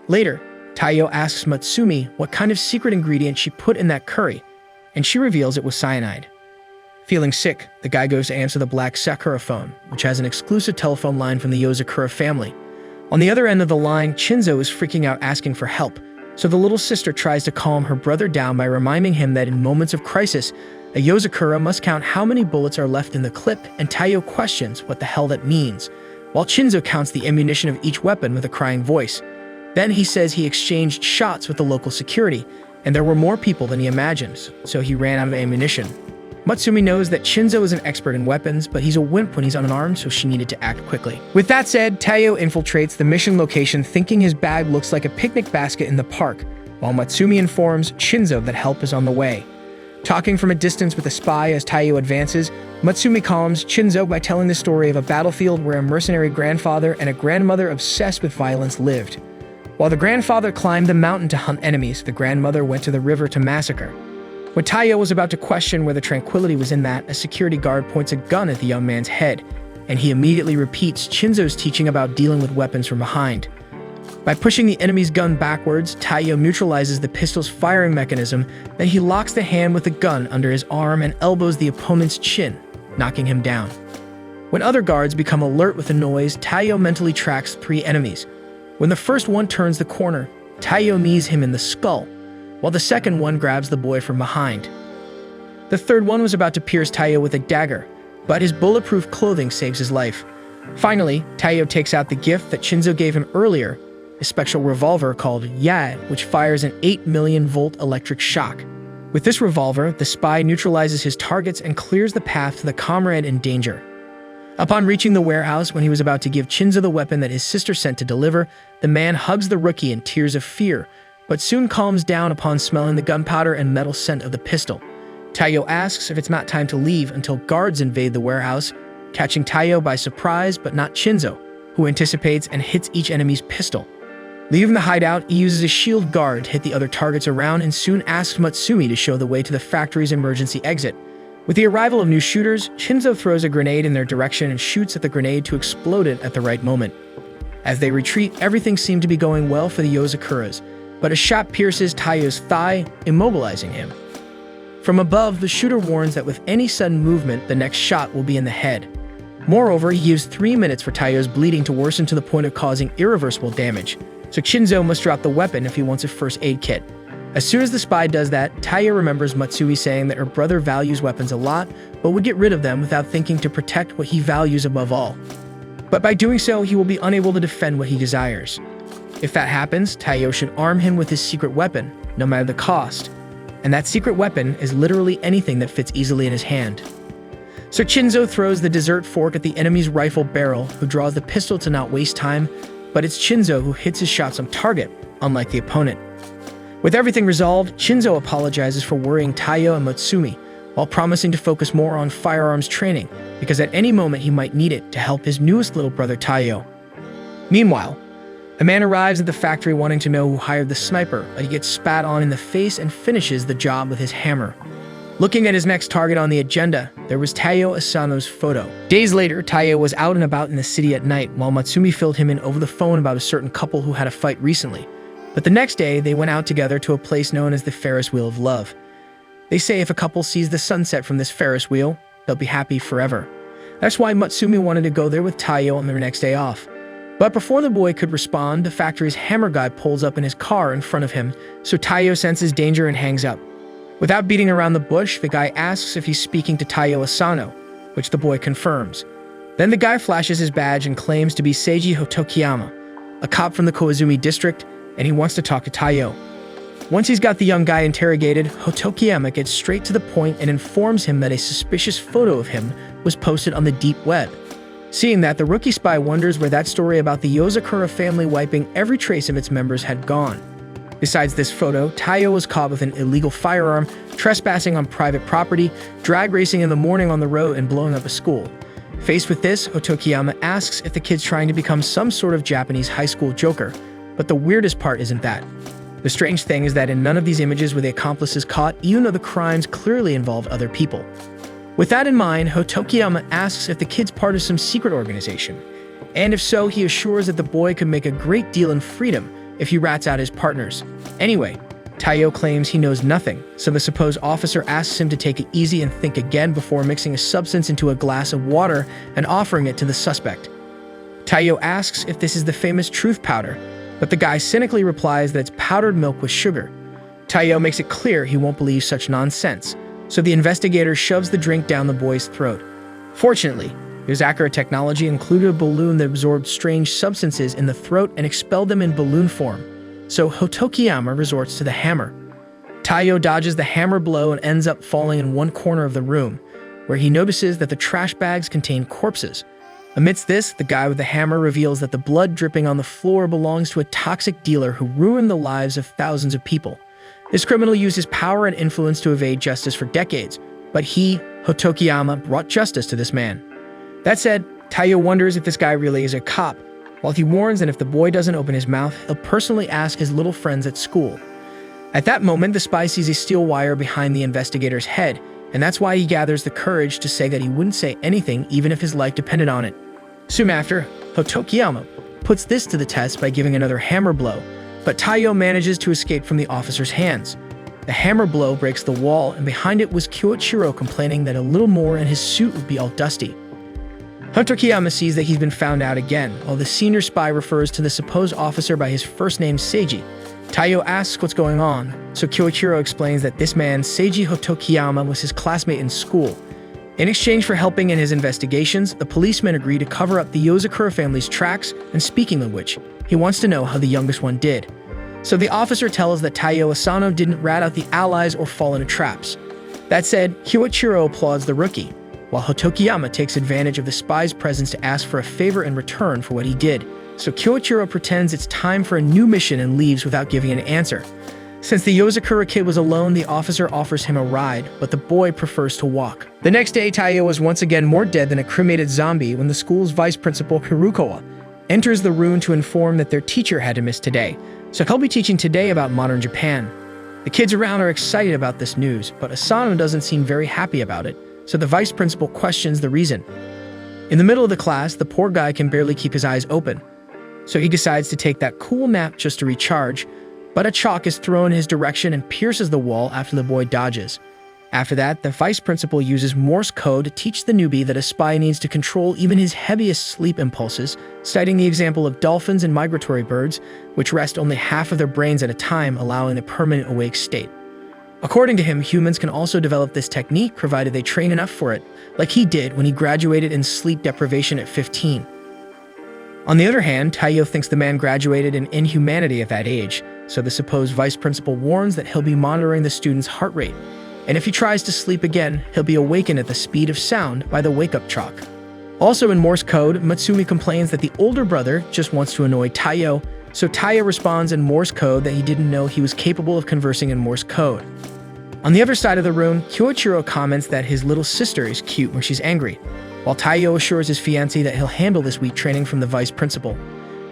Later, Taiyo asks Matsumi what kind of secret ingredient she put in that curry, and she reveals it was cyanide. Feeling sick, the guy goes to answer the black Sakura phone, which has an exclusive telephone line from the Yozakura family. On the other end of the line, Shinzo is freaking out asking for help, so the little sister tries to calm her brother down by reminding him that in moments of crisis, a Yozakura must count how many bullets are left in the clip, and Taiyo questions what the hell that means, while Shinzo counts the ammunition of each weapon with a crying voice. Then he says he exchanged shots with the local security, and there were more people than he imagined, so he ran out of ammunition. Matsumi knows that Shinzo is an expert in weapons, but he's a wimp when he's unarmed, so she needed to act quickly. With that said, Taiyo infiltrates the mission location thinking his bag looks like a picnic basket in the park, while Matsumi informs Shinzo that help is on the way. Talking from a distance with a spy as Taiyo advances, Matsumi calms Shinzo by telling the story of a battlefield where a mercenary grandfather and a grandmother obsessed with violence lived. While the grandfather climbed the mountain to hunt enemies, the grandmother went to the river to massacre. When Taiyo was about to question where the tranquility was in that, a security guard points a gun at the young man's head, and he immediately repeats Shinzo's teaching about dealing with weapons from behind. By pushing the enemy's gun backwards, Taiyo neutralizes the pistol's firing mechanism, then he locks the hand with the gun under his arm and elbows the opponent's chin, knocking him down. When other guards become alert with the noise, Taiyo mentally tracks 3 enemies. When the first one turns the corner, Taiyo knees him in the skull, while the second one grabs the boy from behind. The third one was about to pierce Taiyo with a dagger, but his bulletproof clothing saves his life. Finally, Taiyo takes out the gift that Shinzo gave him earlier, a special revolver called Yad, which fires an 8 million volt electric shock. With this revolver, the spy neutralizes his targets and clears the path to the comrade in danger. Upon reaching the warehouse, when he was about to give Shinzo the weapon that his sister sent to deliver, the man hugs the rookie in tears of fear, but soon calms down upon smelling the gunpowder and metal scent of the pistol. Taiyo asks if it's not time to leave until guards invade the warehouse, catching Taiyo by surprise but not Shinzo, who anticipates and hits each enemy's pistol. Leaving the hideout, he uses a shield guard to hit the other targets around and soon asks Matsumi to show the way to the factory's emergency exit. With the arrival of new shooters, Shinzo throws a grenade in their direction and shoots at the grenade to explode it at the right moment. As they retreat, everything seemed to be going well for the Yozakuras, but a shot pierces Taiyo's thigh, immobilizing him. From above, the shooter warns that with any sudden movement, the next shot will be in the head. Moreover, he gives 3 minutes for Taiyo's bleeding to worsen to the point of causing irreversible damage, so Shinzo must drop the weapon if he wants a first aid kit. As soon as the spy does that, Taiyo remembers Matsui saying that her brother values weapons a lot, but would get rid of them without thinking to protect what he values above all. But by doing so, he will be unable to defend what he desires. If that happens, Taiyo should arm him with his secret weapon, no matter the cost. And that secret weapon is literally anything that fits easily in his hand. So Shinzo throws the dessert fork at the enemy's rifle barrel, who draws the pistol to not waste time, but it's Shinzo who hits his shots on target, unlike the opponent. With everything resolved, Shinzo apologizes for worrying Taiyo and Matsumi, while promising to focus more on firearms training, because at any moment he might need it to help his newest little brother Taiyo. Meanwhile, a man arrives at the factory wanting to know who hired the sniper, but he gets spat on in the face and finishes the job with his hammer. Looking at his next target on the agenda, there was Taiyo Asano's photo. Days later, Taiyo was out and about in the city at night, while Matsumi filled him in over the phone about a certain couple who had a fight recently. But the next day, they went out together to a place known as the Ferris Wheel of Love. They say if a couple sees the sunset from this Ferris wheel, they'll be happy forever. That's why Matsumi wanted to go there with Taiyo on their next day off. But before the boy could respond, the factory's hammer guy pulls up in his car in front of him, so Taiyo senses danger and hangs up. Without beating around the bush, the guy asks if he's speaking to Taiyo Asano, which the boy confirms. Then the guy flashes his badge and claims to be Seiji Hotokiyama, a cop from the Koizumi district, and he wants to talk to Taiyo. Once he's got the young guy interrogated, Hotokiyama gets straight to the point and informs him that a suspicious photo of him was posted on the deep web. Seeing that, the rookie spy wonders where that story about the Yozakura family wiping every trace of its members had gone. Besides this photo, Taiyo was caught with an illegal firearm, trespassing on private property, drag racing in the morning on the road, and blowing up a school. Faced with this, Hotokiyama asks if the kid's trying to become some sort of Japanese high school joker. But the weirdest part isn't that. The strange thing is that in none of these images were the accomplices caught, even though the crimes clearly involved other people. With that in mind, Hotokiyama asks if the kid's part of some secret organization. And if so, he assures that the boy could make a great deal in freedom if he rats out his partners. Anyway, Taiyo claims he knows nothing, so the supposed officer asks him to take it easy and think again before mixing a substance into a glass of water and offering it to the suspect. Taiyo asks if this is the famous truth powder, but the guy cynically replies that it's powdered milk with sugar. Taiyo makes it clear he won't believe such nonsense, so the investigator shoves the drink down the boy's throat. Fortunately, Yozakura technology included a balloon that absorbed strange substances in the throat and expelled them in balloon form, so Hotokiyama resorts to the hammer. Taiyo dodges the hammer blow and ends up falling in one corner of the room, where he notices that the trash bags contain corpses. Amidst this, the guy with the hammer reveals that the blood dripping on the floor belongs to a toxic dealer who ruined the lives of thousands of people. This criminal used his power and influence to evade justice for decades, but he, Hotokiyama, brought justice to this man. That said, Taiyo wonders if this guy really is a cop, while he warns that if the boy doesn't open his mouth, he'll personally ask his little friends at school. At that moment, the spy sees a steel wire behind the investigator's head, and that's why he gathers the courage to say that he wouldn't say anything even if his life depended on it. Soon after, Hotokiyama puts this to the test by giving another hammer blow, but Taiyo manages to escape from the officer's hands. The hammer blow breaks the wall, and behind it was Kyoichiro complaining that a little more and his suit would be all dusty. Hotokiyama sees that he's been found out again, while the senior spy refers to the supposed officer by his first name Seiji. Taiyo asks what's going on, so Kyoichiro explains that this man, Seiji Hotokiyama, was his classmate in school. In exchange for helping in his investigations, the policemen agree to cover up the Yozakura family's tracks, and speaking of which, he wants to know how the youngest one did. So the officer tells that Taiyo Asano didn't rat out the allies or fall into traps. That said, Kyoichiro applauds the rookie, while Hotokiyama takes advantage of the spy's presence to ask for a favor in return for what he did. So Kyoichiro pretends it's time for a new mission and leaves without giving an answer. Since the Yozakura kid was alone, the officer offers him a ride, but the boy prefers to walk. The next day, Taiyo was once again more dead than a cremated zombie when the school's vice principal, Hirukawa, enters the room to inform that their teacher had to miss today, so he'll be teaching today about modern Japan. The kids around are excited about this news, but Asano doesn't seem very happy about it, so the vice principal questions the reason. In the middle of the class, the poor guy can barely keep his eyes open, so he decides to take that cool nap just to recharge, but a chalk is thrown in his direction and pierces the wall after the boy dodges. After that, the vice principal uses Morse code to teach the newbie that a spy needs to control even his heaviest sleep impulses, citing the example of dolphins and migratory birds, which rest only half of their brains at a time, allowing the permanent awake state. According to him, humans can also develop this technique provided they train enough for it, like he did when he graduated in sleep deprivation at 15. On the other hand, Taiyo thinks the man graduated in inhumanity at that age, so the supposed vice principal warns that he'll be monitoring the student's heart rate, and if he tries to sleep again, he'll be awakened at the speed of sound by the wake-up chalk. Also in Morse code, Matsumi complains that the older brother just wants to annoy Taiyo, so Taiyo responds in Morse code that he didn't know he was capable of conversing in Morse code. On the other side of the room, Kyoichiro comments that his little sister is cute when she's angry, while Taiyo assures his fiancée that he'll handle this weak training from the vice principal.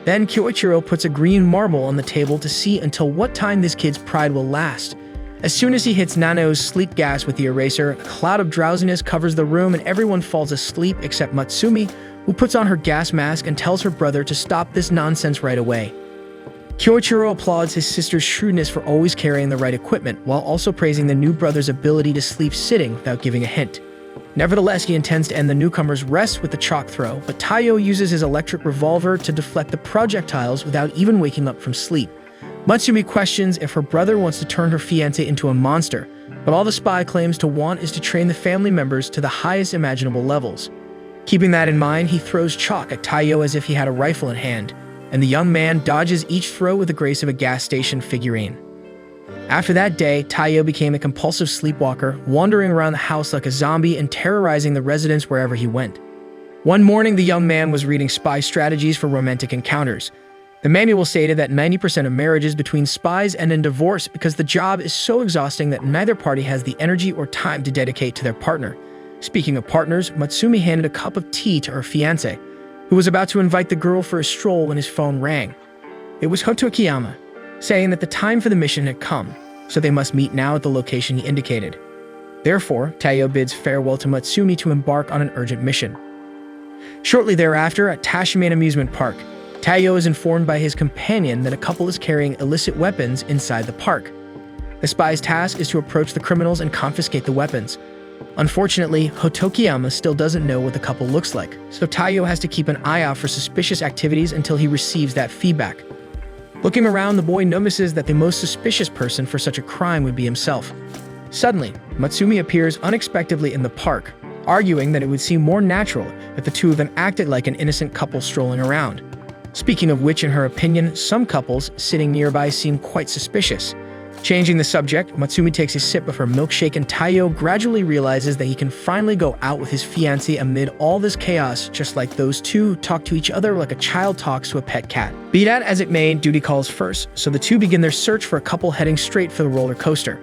Then Kyoichiro puts a green marble on the table to see until what time this kid's pride will last. As soon as he hits Nano's sleep gas with the eraser, a cloud of drowsiness covers the room and everyone falls asleep except Matsumi, who puts on her gas mask and tells her brother to stop this nonsense right away. Kyoichiro applauds his sister's shrewdness for always carrying the right equipment, while also praising the new brother's ability to sleep sitting without giving a hint. Nevertheless, he intends to end the newcomer's rest with the chalk throw, but Taiyo uses his electric revolver to deflect the projectiles without even waking up from sleep. Matsumi questions if her brother wants to turn her fiancé into a monster, but all the spy claims to want is to train the family members to the highest imaginable levels. Keeping that in mind, he throws chalk at Taiyo as if he had a rifle in hand, and the young man dodges each throw with the grace of a gas station figurine. After that day, Taiyo became a compulsive sleepwalker, wandering around the house like a zombie and terrorizing the residents wherever he went. One morning, the young man was reading spy strategies for romantic encounters. The manual stated that 90% of marriages between spies end in divorce because the job is so exhausting that neither party has the energy or time to dedicate to their partner. Speaking of partners, Matsumi handed a cup of tea to her fiancé, who was about to invite the girl for a stroll when his phone rang. It was Hotokiyama, saying that the time for the mission had come, so they must meet now at the location he indicated. Therefore, Taiyo bids farewell to Matsumi to embark on an urgent mission. Shortly thereafter, at Tashimain Amusement Park, Taiyo is informed by his companion that a couple is carrying illicit weapons inside the park. The spy's task is to approach the criminals and confiscate the weapons. Unfortunately, Hotokiyama still doesn't know what the couple looks like, so Taiyo has to keep an eye out for suspicious activities until he receives that feedback. Looking around, the boy notices that the most suspicious person for such a crime would be himself. Suddenly, Matsumi appears unexpectedly in the park, arguing that it would seem more natural if the two of them acted like an innocent couple strolling around. Speaking of which, in her opinion, some couples sitting nearby seem quite suspicious. Changing the subject, Matsumi takes a sip of her milkshake and Taiyo gradually realizes that he can finally go out with his fiancée amid all this chaos, just like those two talk to each other like a child talks to a pet cat. Be that as it may, duty calls first, so the two begin their search for a couple heading straight for the roller coaster.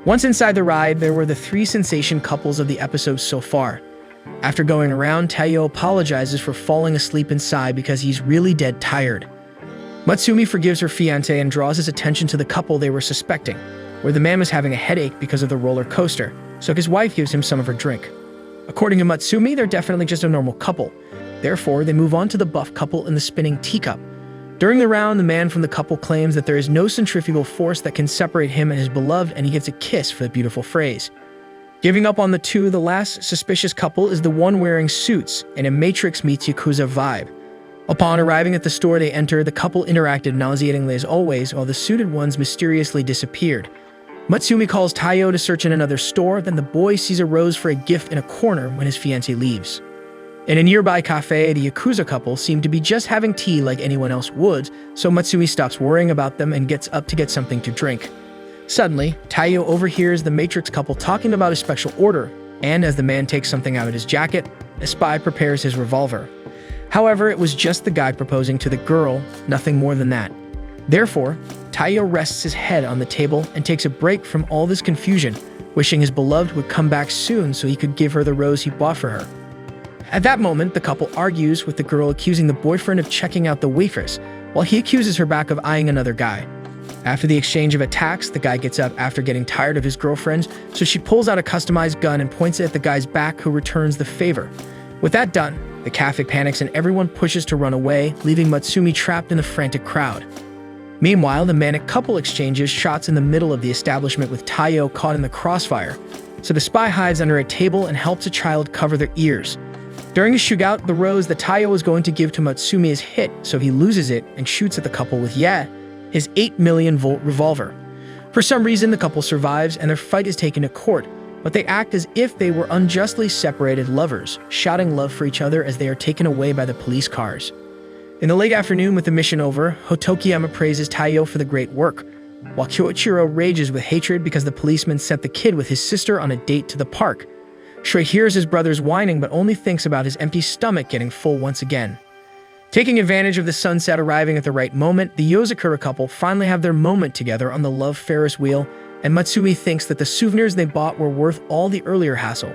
Once inside the ride, there were the three sensation couples of the episode so far. After going around, Taiyo apologizes for falling asleep inside because he's really dead tired. Matsumi forgives her fiancé and draws his attention to the couple they were suspecting, where the man was having a headache because of the roller coaster, so his wife gives him some of her drink. According to Matsumi, they're definitely just a normal couple. Therefore, they move on to the buff couple in the spinning teacup. During the round, the man from the couple claims that there is no centrifugal force that can separate him and his beloved, and he gets a kiss for the beautiful phrase. Giving up on the two, the last suspicious couple is the one wearing suits and a Matrix meets Yakuza vibe. Upon arriving at the store they enter, the couple interacted nauseatingly as always, while the suited ones mysteriously disappeared. Matsumi calls Taiyo to search in another store, then the boy sees a rose for a gift in a corner when his fiancée leaves. In a nearby cafe, the Yakuza couple seem to be just having tea like anyone else would, so Matsumi stops worrying about them and gets up to get something to drink. Suddenly, Taiyo overhears the Matrix couple talking about a special order, and as the man takes something out of his jacket, a spy prepares his revolver. However, it was just the guy proposing to the girl, nothing more than that. Therefore, Taiyo rests his head on the table and takes a break from all this confusion, wishing his beloved would come back soon so he could give her the rose he bought for her. At that moment, the couple argues, with the girl accusing the boyfriend of checking out the waitress, while he accuses her back of eyeing another guy. After the exchange of attacks, the guy gets up after getting tired of his girlfriend, so she pulls out a customized gun and points it at the guy's back, who returns the favor. With that done, the cafe panics and everyone pushes to run away, leaving Matsumi trapped in the frantic crowd. Meanwhile, the manic couple exchanges shots in the middle of the establishment with Taiyo caught in the crossfire, so the spy hides under a table and helps a child cover their ears. During a shootout, the rose that Taiyo was going to give to Matsumi is hit, so he loses it and shoots at the couple with his 8 million volt revolver. For some reason, the couple survives and their fight is taken to court, but they act as if they were unjustly separated lovers, shouting love for each other as they are taken away by the police cars. In the late afternoon, with the mission over, Hotokiyama praises Taiyo for the great work, while Kyoichiro rages with hatred because the policeman sent the kid with his sister on a date to the park. Shui hears his brother's whining but only thinks about his empty stomach getting full once again. Taking advantage of the sunset arriving at the right moment, the Yozakura couple finally have their moment together on the love Ferris wheel, and Matsumi thinks that the souvenirs they bought were worth all the earlier hassle.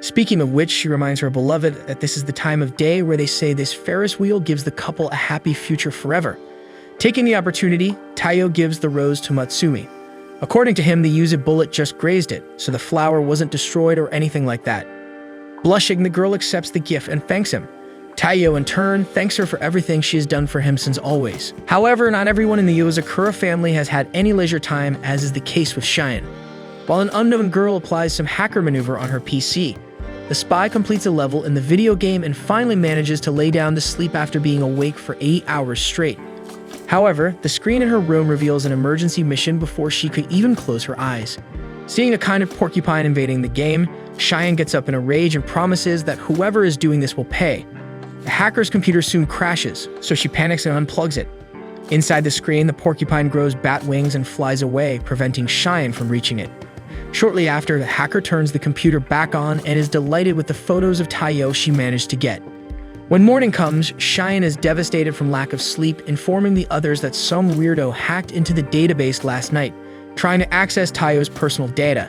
Speaking of which, she reminds her beloved that this is the time of day where they say this Ferris wheel gives the couple a happy future forever. Taking the opportunity, Taiyo gives the rose to Matsumi. According to him, the Yuzu bullet just grazed it, so the flower wasn't destroyed or anything like that. Blushing, the girl accepts the gift and thanks him. Taiyo, in turn, thanks her for everything she has done for him since always. However, not everyone in the Yozakura family has had any leisure time, as is the case with Cheyenne. While an unknown girl applies some hacker maneuver on her PC, the spy completes a level in the video game and finally manages to lay down to sleep after being awake for 8 hours straight. However, the screen in her room reveals an emergency mission before she could even close her eyes. Seeing a kind of porcupine invading the game, Cheyenne gets up in a rage and promises that whoever is doing this will pay. The hacker's computer soon crashes, so she panics and unplugs it. Inside the screen, the porcupine grows bat wings and flies away, preventing Cheyenne from reaching it. Shortly after, the hacker turns the computer back on and is delighted with the photos of Taiyo she managed to get. When morning comes, Cheyenne is devastated from lack of sleep, informing the others that some weirdo hacked into the database last night, trying to access Taiyo's personal data.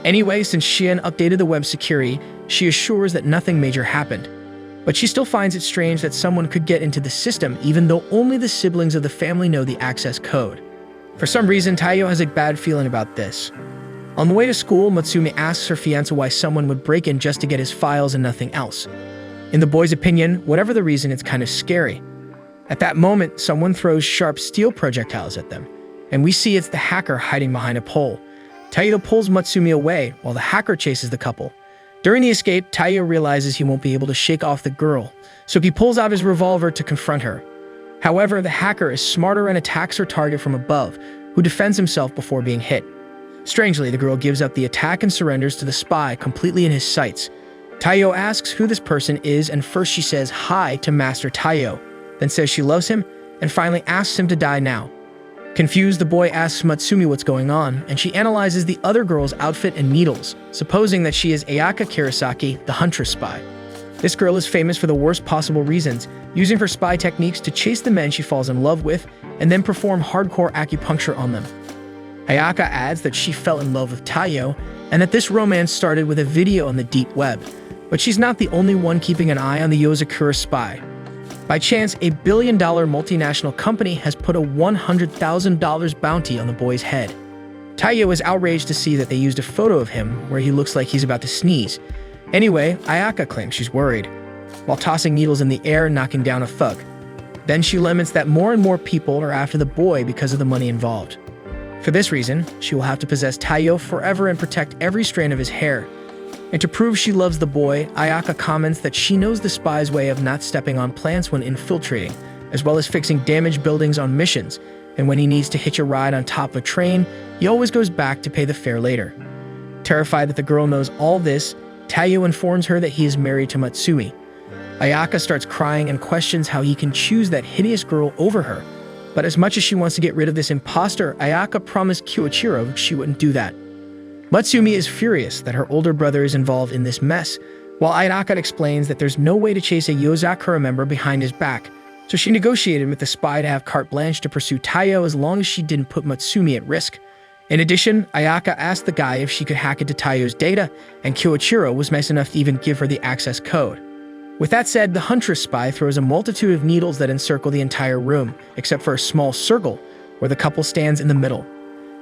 Anyway, since Cheyenne updated the web security, she assures that nothing major happened. But she still finds it strange that someone could get into the system even though only the siblings of the family know the access code. For some reason, Taiyo has a bad feeling about this. On the way to school, Matsumi asks her fiancé why someone would break in just to get his files and nothing else. In the boy's opinion, whatever the reason, it's kind of scary. At that moment, someone throws sharp steel projectiles at them, and we see it's the hacker hiding behind a pole. Taiyo pulls Matsumi away while the hacker chases the couple. During the escape, Taiyo realizes he won't be able to shake off the girl, so he pulls out his revolver to confront her. However, the hacker is smarter and attacks her target from above, who defends himself before being hit. Strangely, the girl gives up the attack and surrenders to the spy completely in his sights. Taiyo asks who this person is, and first she says hi to Master Taiyo, then says she loves him, and finally asks him to die now. Confused, the boy asks Matsumi what's going on, and she analyzes the other girl's outfit and needles, supposing that she is Ayaka Kurosaki, the huntress spy. This girl is famous for the worst possible reasons, using her spy techniques to chase the men she falls in love with, and then perform hardcore acupuncture on them. Ayaka adds that she fell in love with Taiyo, and that this romance started with a video on the deep web. But she's not the only one keeping an eye on the Yozakura spy. By chance, a billion-dollar multinational company has put a $100,000 bounty on the boy's head. Taiyo is outraged to see that they used a photo of him where he looks like he's about to sneeze. Anyway, Ayaka claims she's worried, while tossing needles in the air and knocking down a thug. Then she laments that more and more people are after the boy because of the money involved. For this reason, she will have to possess Taiyo forever and protect every strand of his hair. And to prove she loves the boy, Ayaka comments that she knows the spy's way of not stepping on plants when infiltrating, as well as fixing damaged buildings on missions, and when he needs to hitch a ride on top of a train, he always goes back to pay the fare later. Terrified that the girl knows all this, Taiyo informs her that he is married to Matsumi. Ayaka starts crying and questions how he can choose that hideous girl over her, but as much as she wants to get rid of this imposter, Ayaka promised Kyoichiro she wouldn't do that. Matsumi is furious that her older brother is involved in this mess, while Ayaka explains that there's no way to chase a Yozakura member behind his back, so she negotiated with the spy to have carte blanche to pursue Taiyo as long as she didn't put Matsumi at risk. In addition, Ayaka asked the guy if she could hack into Taiyo's data, and Kyoichiro was nice enough to even give her the access code. With that said, the huntress spy throws a multitude of needles that encircle the entire room, except for a small circle, where the couple stands in the middle.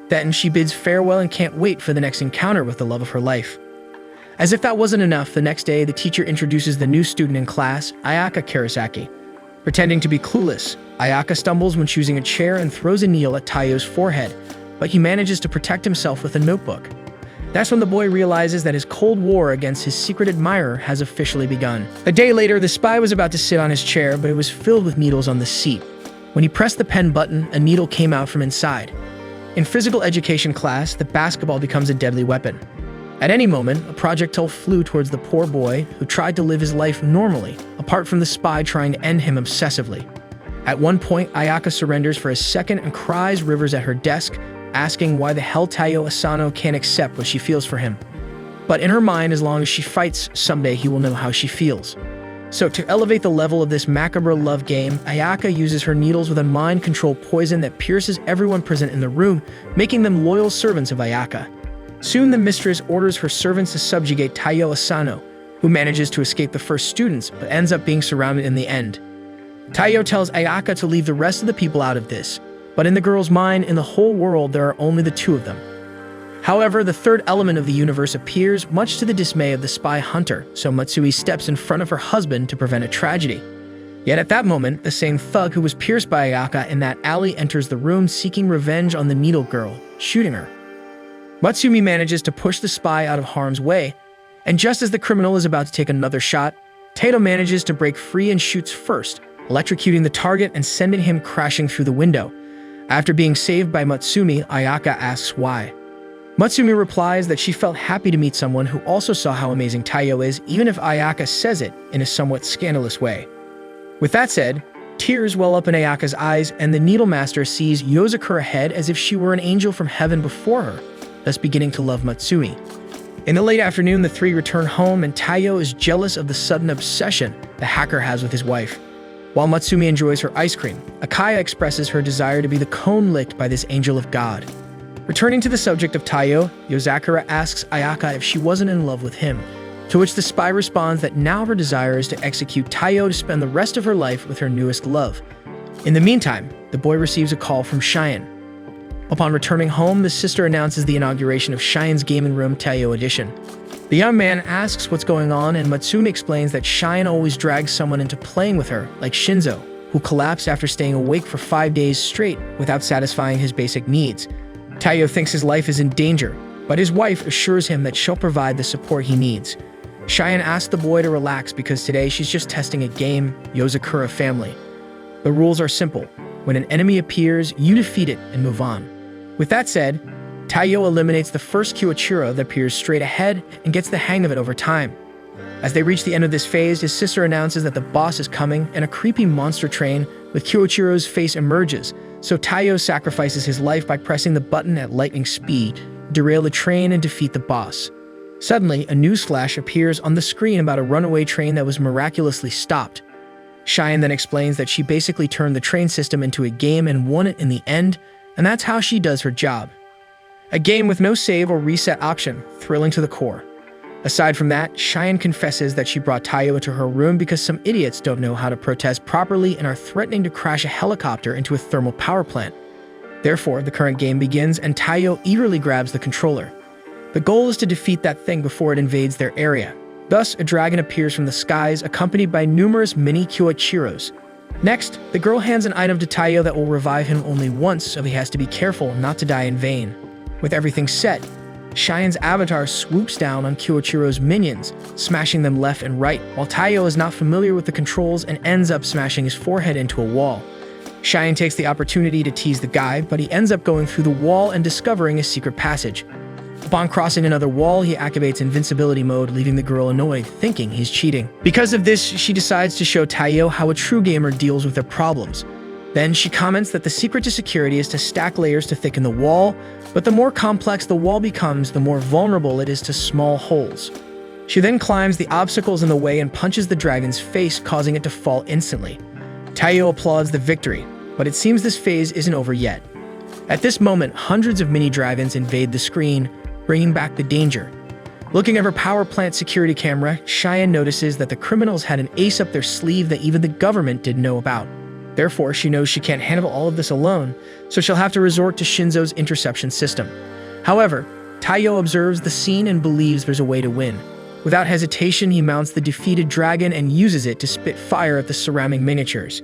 Then she bids farewell and can't wait for the next encounter with the love of her life. As if that wasn't enough, the next day the teacher introduces the new student in class, Ayaka Kurosaki. Pretending to be clueless, Ayaka stumbles when choosing a chair and throws a needle at Taiyo's forehead, but he manages to protect himself with a notebook. That's when the boy realizes that his cold war against his secret admirer has officially begun. A day later, the spy was about to sit on his chair, but it was filled with needles on the seat. When he pressed the pen button, a needle came out from inside. In physical education class, the basketball becomes a deadly weapon. At any moment, a projectile flew towards the poor boy who tried to live his life normally, apart from the spy trying to end him obsessively. At one point, Ayaka surrenders for a second and cries rivers at her desk, asking why the hell Taiyo Asano can't accept what she feels for him. But in her mind, as long as she fights, someday he will know how she feels. So to elevate the level of this macabre love game, Ayaka uses her needles with a mind-control poison that pierces everyone present in the room, making them loyal servants of Ayaka. Soon the mistress orders her servants to subjugate Taiyo Asano, who manages to escape the first students, but ends up being surrounded in the end. Taiyo tells Ayaka to leave the rest of the people out of this, but in the girl's mind, in the whole world, there are only the two of them. However, the third element of the universe appears, much to the dismay of the spy hunter, so Matsui steps in front of her husband to prevent a tragedy. Yet at that moment, the same thug who was pierced by Ayaka in that alley enters the room seeking revenge on the needle girl, shooting her. Matsumi manages to push the spy out of harm's way, And just as the criminal is about to take another shot, Tato manages to break free and shoots first, electrocuting the target and sending him crashing through the window. After being saved by Matsumi, Ayaka asks why. Matsumi replies that she felt happy to meet someone who also saw how amazing Taiyo is, even if Ayaka says it in a somewhat scandalous way. With that said, tears well up in Ayaka's eyes, and the Needle Master sees Yozakura ahead as if she were an angel from heaven before her, thus beginning to love Matsumi. In the late afternoon, the three return home, and Taiyo is jealous of the sudden obsession the hacker has with his wife. While Matsumi enjoys her ice cream, Akaya expresses her desire to be the cone licked by this angel of God. Returning to the subject of Taiyo, Yozakura asks Ayaka if she wasn't in love with him, to which the spy responds that now her desire is to execute Taiyo to spend the rest of her life with her newest love. In the meantime, the boy receives a call from Cheyenne. Upon returning home, the sister announces the inauguration of Cheyenne's gaming room Taiyo Edition. The young man asks what's going on, and Matsumi explains that Cheyenne always drags someone into playing with her, like Shinzo, who collapsed after staying awake for 5 days straight without satisfying his basic needs. Taiyo thinks his life is in danger, but his wife assures him that she'll provide the support he needs. Cheyenne asks the boy to relax because today she's just testing a game, Yozakura family. The rules are simple. When an enemy appears, you defeat it and move on. With that said, Taiyo eliminates the first Kyoichiro that appears straight ahead and gets the hang of it over time. As they reach the end of this phase, his sister announces that the boss is coming and a creepy monster train with Kyoichiro's face emerges, so Taiyo sacrifices his life by pressing the button at lightning speed, derail the train and defeat the boss. Suddenly, a newsflash appears on the screen about a runaway train that was miraculously stopped. Cheyenne then explains that she basically turned the train system into a game and won it in the end, and that's how she does her job. A game with no save or reset option, thrilling to the core. Aside from that, Cheyenne confesses that she brought Taiyo into her room because some idiots don't know how to protest properly and are threatening to crash a helicopter into a thermal power plant. Therefore, the current game begins and Taiyo eagerly grabs the controller. The goal is to defeat that thing before it invades their area. Thus, a dragon appears from the skies, accompanied by numerous mini Kyoichiros. Next, the girl hands an item to Taiyo that will revive him only once, so he has to be careful not to die in vain. With everything set, Cheyenne's avatar swoops down on Kyoichiro's minions, smashing them left and right, while Taiyo is not familiar with the controls and ends up smashing his forehead into a wall. Cheyenne takes the opportunity to tease the guy, but he ends up going through the wall and discovering a secret passage. Upon crossing another wall, he activates invincibility mode, leaving the girl annoyed, thinking he's cheating. Because of this, she decides to show Taiyo how a true gamer deals with their problems. Then she comments that the secret to security is to stack layers to thicken the wall, but the more complex the wall becomes, the more vulnerable it is to small holes. She then climbs the obstacles in the way and punches the dragon's face, causing it to fall instantly. Taiyo applauds the victory, but it seems this phase isn't over yet. At this moment, hundreds of mini-dragons invade the screen, bringing back the danger. Looking at her power plant security camera, Cheyenne notices that the criminals had an ace up their sleeve that even the government didn't know about. Therefore, she knows she can't handle all of this alone, so she'll have to resort to Shinzo's interception system. However, Taiyo observes the scene and believes there's a way to win. Without hesitation, he mounts the defeated dragon and uses it to spit fire at the surrounding miniatures.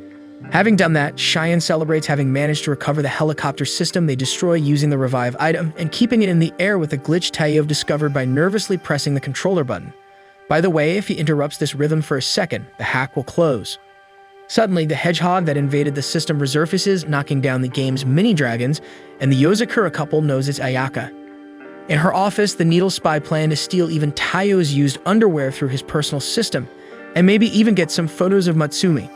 Having done that, Cheyenne celebrates having managed to recover the helicopter system they destroy using the revive item and keeping it in the air with a glitch Taiyo discovered by nervously pressing the controller button. By the way, if he interrupts this rhythm for a second, the hack will close. Suddenly, the hedgehog that invaded the system resurfaces, knocking down the game's mini-dragons, and the Yozakura couple knows it's Ayaka. In her office, the Needle spy planned to steal even Taiyo's used underwear through his personal system, and maybe even get some photos of Matsumi.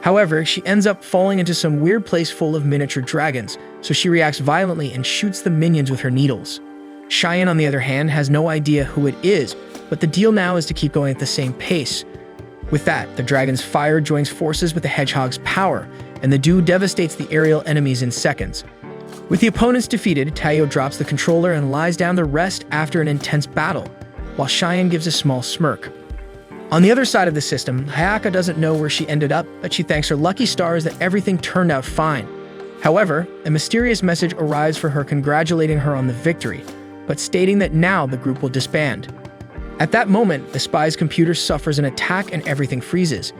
However, she ends up falling into some weird place full of miniature dragons, so she reacts violently and shoots the minions with her needles. Cheyenne, on the other hand, has no idea who it is, but the deal now is to keep going at the same pace. With that, the dragon's fire joins forces with the hedgehog's power, and the duo devastates the aerial enemies in seconds. With the opponents defeated, Taiyo drops the controller and lies down to rest after an intense battle, while Cheyenne gives a small smirk. On the other side of the system, Hayaka doesn't know where she ended up, but she thanks her lucky stars that everything turned out fine. However, a mysterious message arrives for her congratulating her on the victory, but stating that now the group will disband. At that moment, the spy's computer suffers an attack and everything freezes.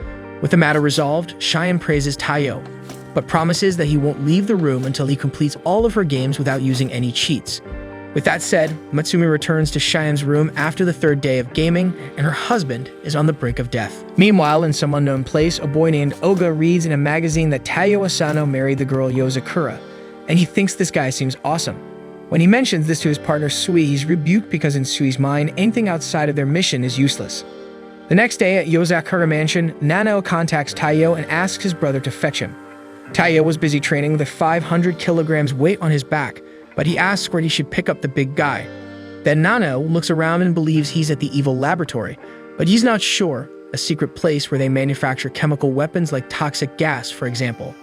With the matter resolved, Cheyenne praises Taiyo, but promises that he won't leave the room until he completes all of her games without using any cheats. With that said, Matsumi returns to Cheyenne's room after the third day of gaming, and her husband is on the brink of death. Meanwhile, in some unknown place, a boy named Oga reads in a magazine that Taiyo Asano married the girl Yozakura, and he thinks this guy seems awesome. When he mentions this to his partner Sui, he's rebuked because in Sui's mind, anything outside of their mission is useless. The next day at Yozakura Mansion, Nanao contacts Taiyo and asks his brother to fetch him. Taiyo was busy training with a 500 kilograms weight on his back, but he asks where he should pick up the big guy. Then Nanao looks around and believes he's at the evil laboratory, but he's not sure, a secret place where they manufacture chemical weapons like toxic gas, for example.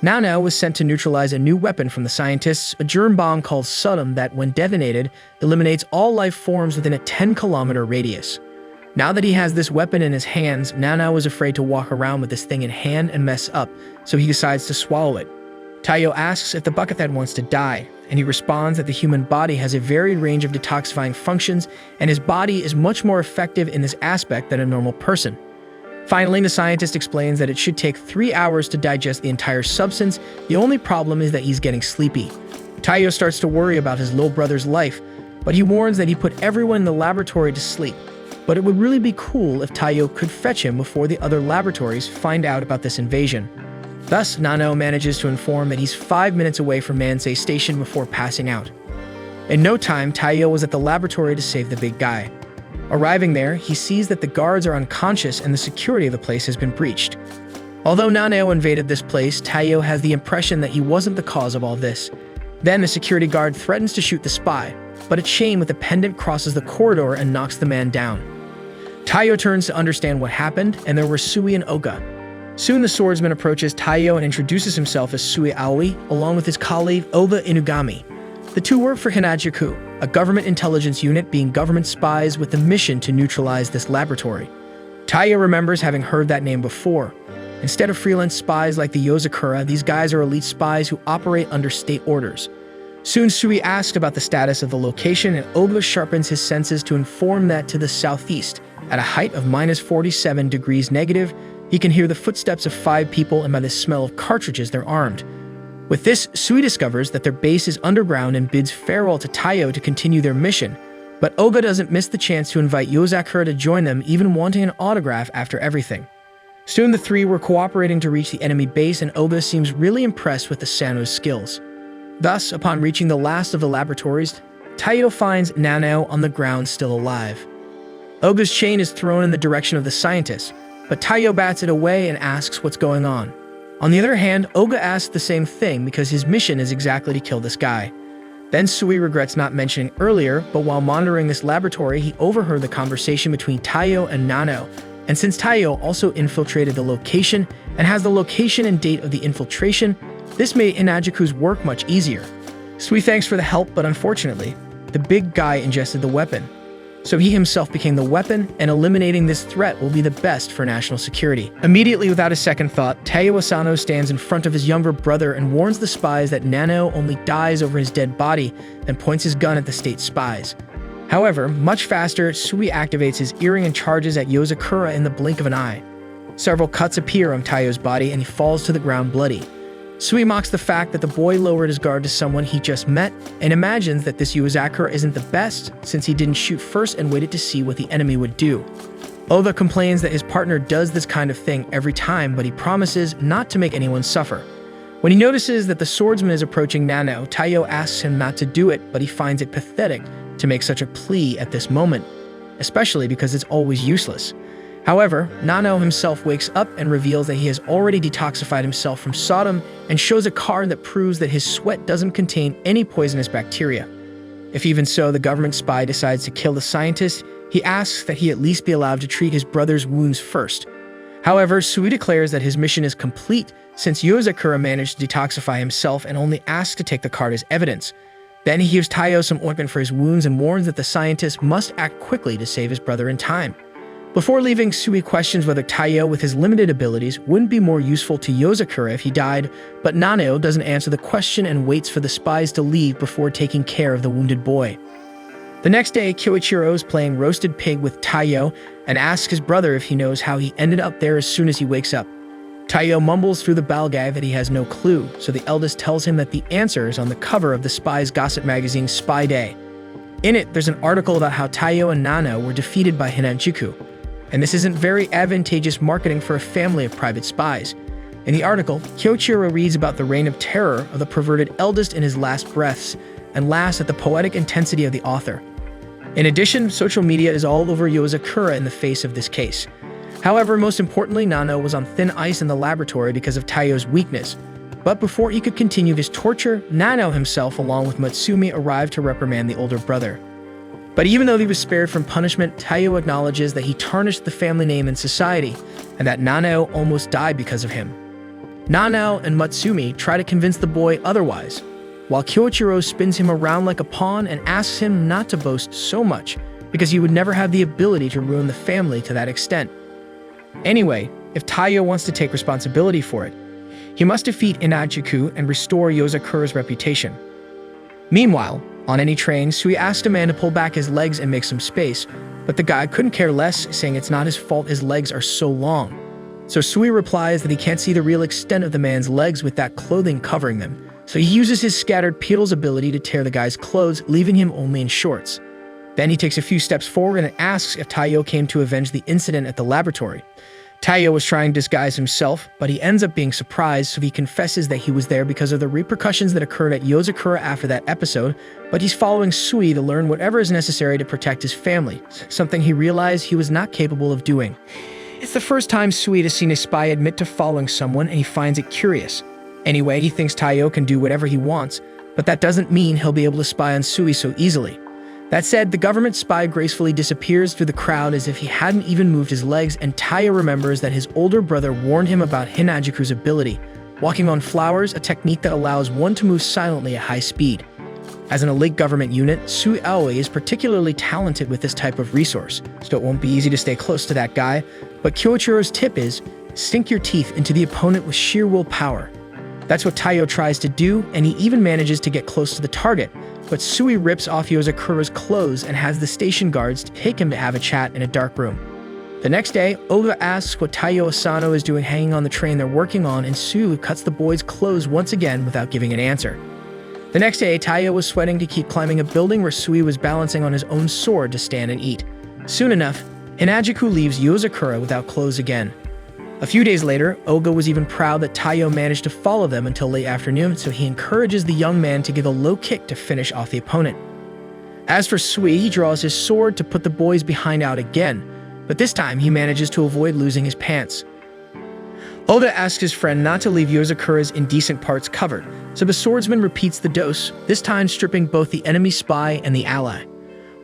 Nanao was sent to neutralize a new weapon from the scientists, a germ bomb called Sodom that, when detonated, eliminates all life forms within a 10-kilometer radius. Now that he has this weapon in his hands, Nanao is afraid to walk around with this thing in hand and mess up, so he decides to swallow it. Taiyo asks if the buckethead wants to die, and he responds that the human body has a varied range of detoxifying functions, and his body is much more effective in this aspect than a normal person. Finally, the scientist explains that it should take 3 hours to digest the entire substance. The only problem is that he's getting sleepy. Taiyo starts to worry about his little brother's life, but he warns that he put everyone in the laboratory to sleep. But it would really be cool if Taiyo could fetch him before the other laboratories find out about this invasion. Thus, Nanao manages to inform that he's 5 minutes away from Mansei Station before passing out. In no time, Taiyo was at the laboratory to save the big guy. Arriving there, he sees that the guards are unconscious and the security of the place has been breached. Although Nanao invaded this place, Taiyo has the impression that he wasn't the cause of all this. Then the security guard threatens to shoot the spy, but a chain with a pendant crosses the corridor and knocks the man down. Taiyo turns to understand what happened, and there were Sui and Oga. Soon the swordsman approaches Taiyo and introduces himself as Sui Aoi, along with his colleague Oba Inugami. The two work for Hanajuku, a government intelligence unit being government spies with the mission to neutralize this laboratory. Taiyo remembers having heard that name before. Instead of freelance spies like the Yozakura, these guys are elite spies who operate under state orders. Soon Sui asks about the status of the location, and Oba sharpens his senses to inform that to the southeast, at a height of -47 degrees negative, he can hear the footsteps of 5 people, and by the smell of cartridges, they're armed. With this, Sui discovers that their base is underground and bids farewell to Taiyo to continue their mission. But Oga doesn't miss the chance to invite Yozakura to join them, even wanting an autograph after everything. Soon the three were cooperating to reach the enemy base, and Oga seems really impressed with Asano's skills. Thus, upon reaching the last of the laboratories, Taiyo finds Nanao on the ground still alive. Oga's chain is thrown in the direction of the scientist, but Taiyo bats it away and asks what's going on. On the other hand, Oga asks the same thing because his mission is exactly to kill this guy. Then Sui regrets not mentioning earlier, but while monitoring this laboratory, he overheard the conversation between Taiyo and Nanao, and since Taiyo also infiltrated the location and has the location and date of the infiltration, this made Inajuku's work much easier. Sui thanks for the help, but unfortunately, the big guy ingested the weapon. So he himself became the weapon, and eliminating this threat will be the best for national security. Immediately, without a second thought, Taiyo Asano stands in front of his younger brother and warns the spies that Nanao only dies over his dead body, and points his gun at the state spies. However, much faster, Sui activates his earring and charges at Yozakura in the blink of an eye. Several cuts appear on Taiyo's body, and he falls to the ground bloody. Sui mocks the fact that the boy lowered his guard to someone he just met, and imagines that this Yozakura isn't the best since he didn't shoot first and waited to see what the enemy would do. Oda complains that his partner does this kind of thing every time, but he promises not to make anyone suffer. When he notices that the swordsman is approaching Nanao, Taiyo asks him not to do it, but he finds it pathetic to make such a plea at this moment, especially because it's always useless. However, Nanao himself wakes up and reveals that he has already detoxified himself from Sodom and shows a card that proves that his sweat doesn't contain any poisonous bacteria. If even so, the government spy decides to kill the scientist, he asks that he at least be allowed to treat his brother's wounds first. However, Sui declares that his mission is complete since Yozakura managed to detoxify himself and only asks to take the card as evidence. Then he gives Taiyo some ointment for his wounds and warns that the scientist must act quickly to save his brother in time. Before leaving, Sui questions whether Taiyo, with his limited abilities, wouldn't be more useful to Yozakura if he died, but Nanao doesn't answer the question and waits for the spies to leave before taking care of the wounded boy. The next day, Kiyoichiro is playing roasted pig with Taiyo and asks his brother if he knows how he ended up there as soon as he wakes up. Taiyo mumbles through the balgag that he has no clue, so the eldest tells him that the answer is on the cover of the spy's gossip magazine Spy Day. In it, there's an article about how Taiyo and Nano were defeated by Hinajuku, and this isn't very advantageous marketing for a family of private spies. In the article, Kyoichiro reads about the reign of terror of the perverted eldest in his last breaths, and laughs at the poetic intensity of the author. In addition, social media is all over Yozakura in the face of this case. However, most importantly, Nano was on thin ice in the laboratory because of Taiyo's weakness. But before he could continue his torture, Nano himself, along with Matsumi, arrived to reprimand the older brother. But even though he was spared from punishment, Taiyo acknowledges that he tarnished the family name in society, and that Nano almost died because of him. Nano and Matsumi try to convince the boy otherwise, while Kyoichiro spins him around like a pawn and asks him not to boast so much, because he would never have the ability to ruin the family to that extent. Anyway, if Taiyo wants to take responsibility for it, he must defeat Hinajuku and restore Yozakura's reputation. Meanwhile, on any train, Sui asked a man to pull back his legs and make some space, but the guy couldn't care less, saying it's not his fault his legs are so long. So Sui replies that he can't see the real extent of the man's legs with that clothing covering them, so he uses his scattered Beetle's ability to tear the guy's clothes, leaving him only in shorts. Then he takes a few steps forward and asks if Taiyo came to avenge the incident at the laboratory. Taiyo was trying to disguise himself, but he ends up being surprised, so he confesses that he was there because of the repercussions that occurred at Yozakura after that episode, but he's following Sui to learn whatever is necessary to protect his family, something he realized he was not capable of doing. It's the first time Sui has seen a spy admit to following someone, and he finds it curious. Anyway, he thinks Taiyo can do whatever he wants, but that doesn't mean he'll be able to spy on Sui so easily. That said, the government spy gracefully disappears through the crowd as if he hadn't even moved his legs, and Taiyo remembers that his older brother warned him about Hinajuku's ability, walking on flowers, a technique that allows one to move silently at high speed. As an elite government unit, Sui Aoi is particularly talented with this type of resource, so it won't be easy to stay close to that guy, but Kyoichiro's tip is, sink your teeth into the opponent with sheer willpower. That's what Taiyo tries to do, and he even manages to get close to the target, but Sui rips off Yozakura's clothes and has the station guards take him to have a chat in a dark room. The next day, Oga asks what Taiyo Asano is doing hanging on the train they're working on, and Sui cuts the boy's clothes once again without giving an answer. The next day, Taiyo was sweating to keep climbing a building where Sui was balancing on his own sword to stand and eat. Soon enough, Hinajuku leaves Yozakura without clothes again. A few days later, Oga was even proud that Taiyo managed to follow them until late afternoon, so he encourages the young man to give a low kick to finish off the opponent. As for Sui, he draws his sword to put the boys behind out again, but this time he manages to avoid losing his pants. Oda asks his friend not to leave Yozakura's indecent parts covered, so the swordsman repeats the dose, this time stripping both the enemy spy and the ally.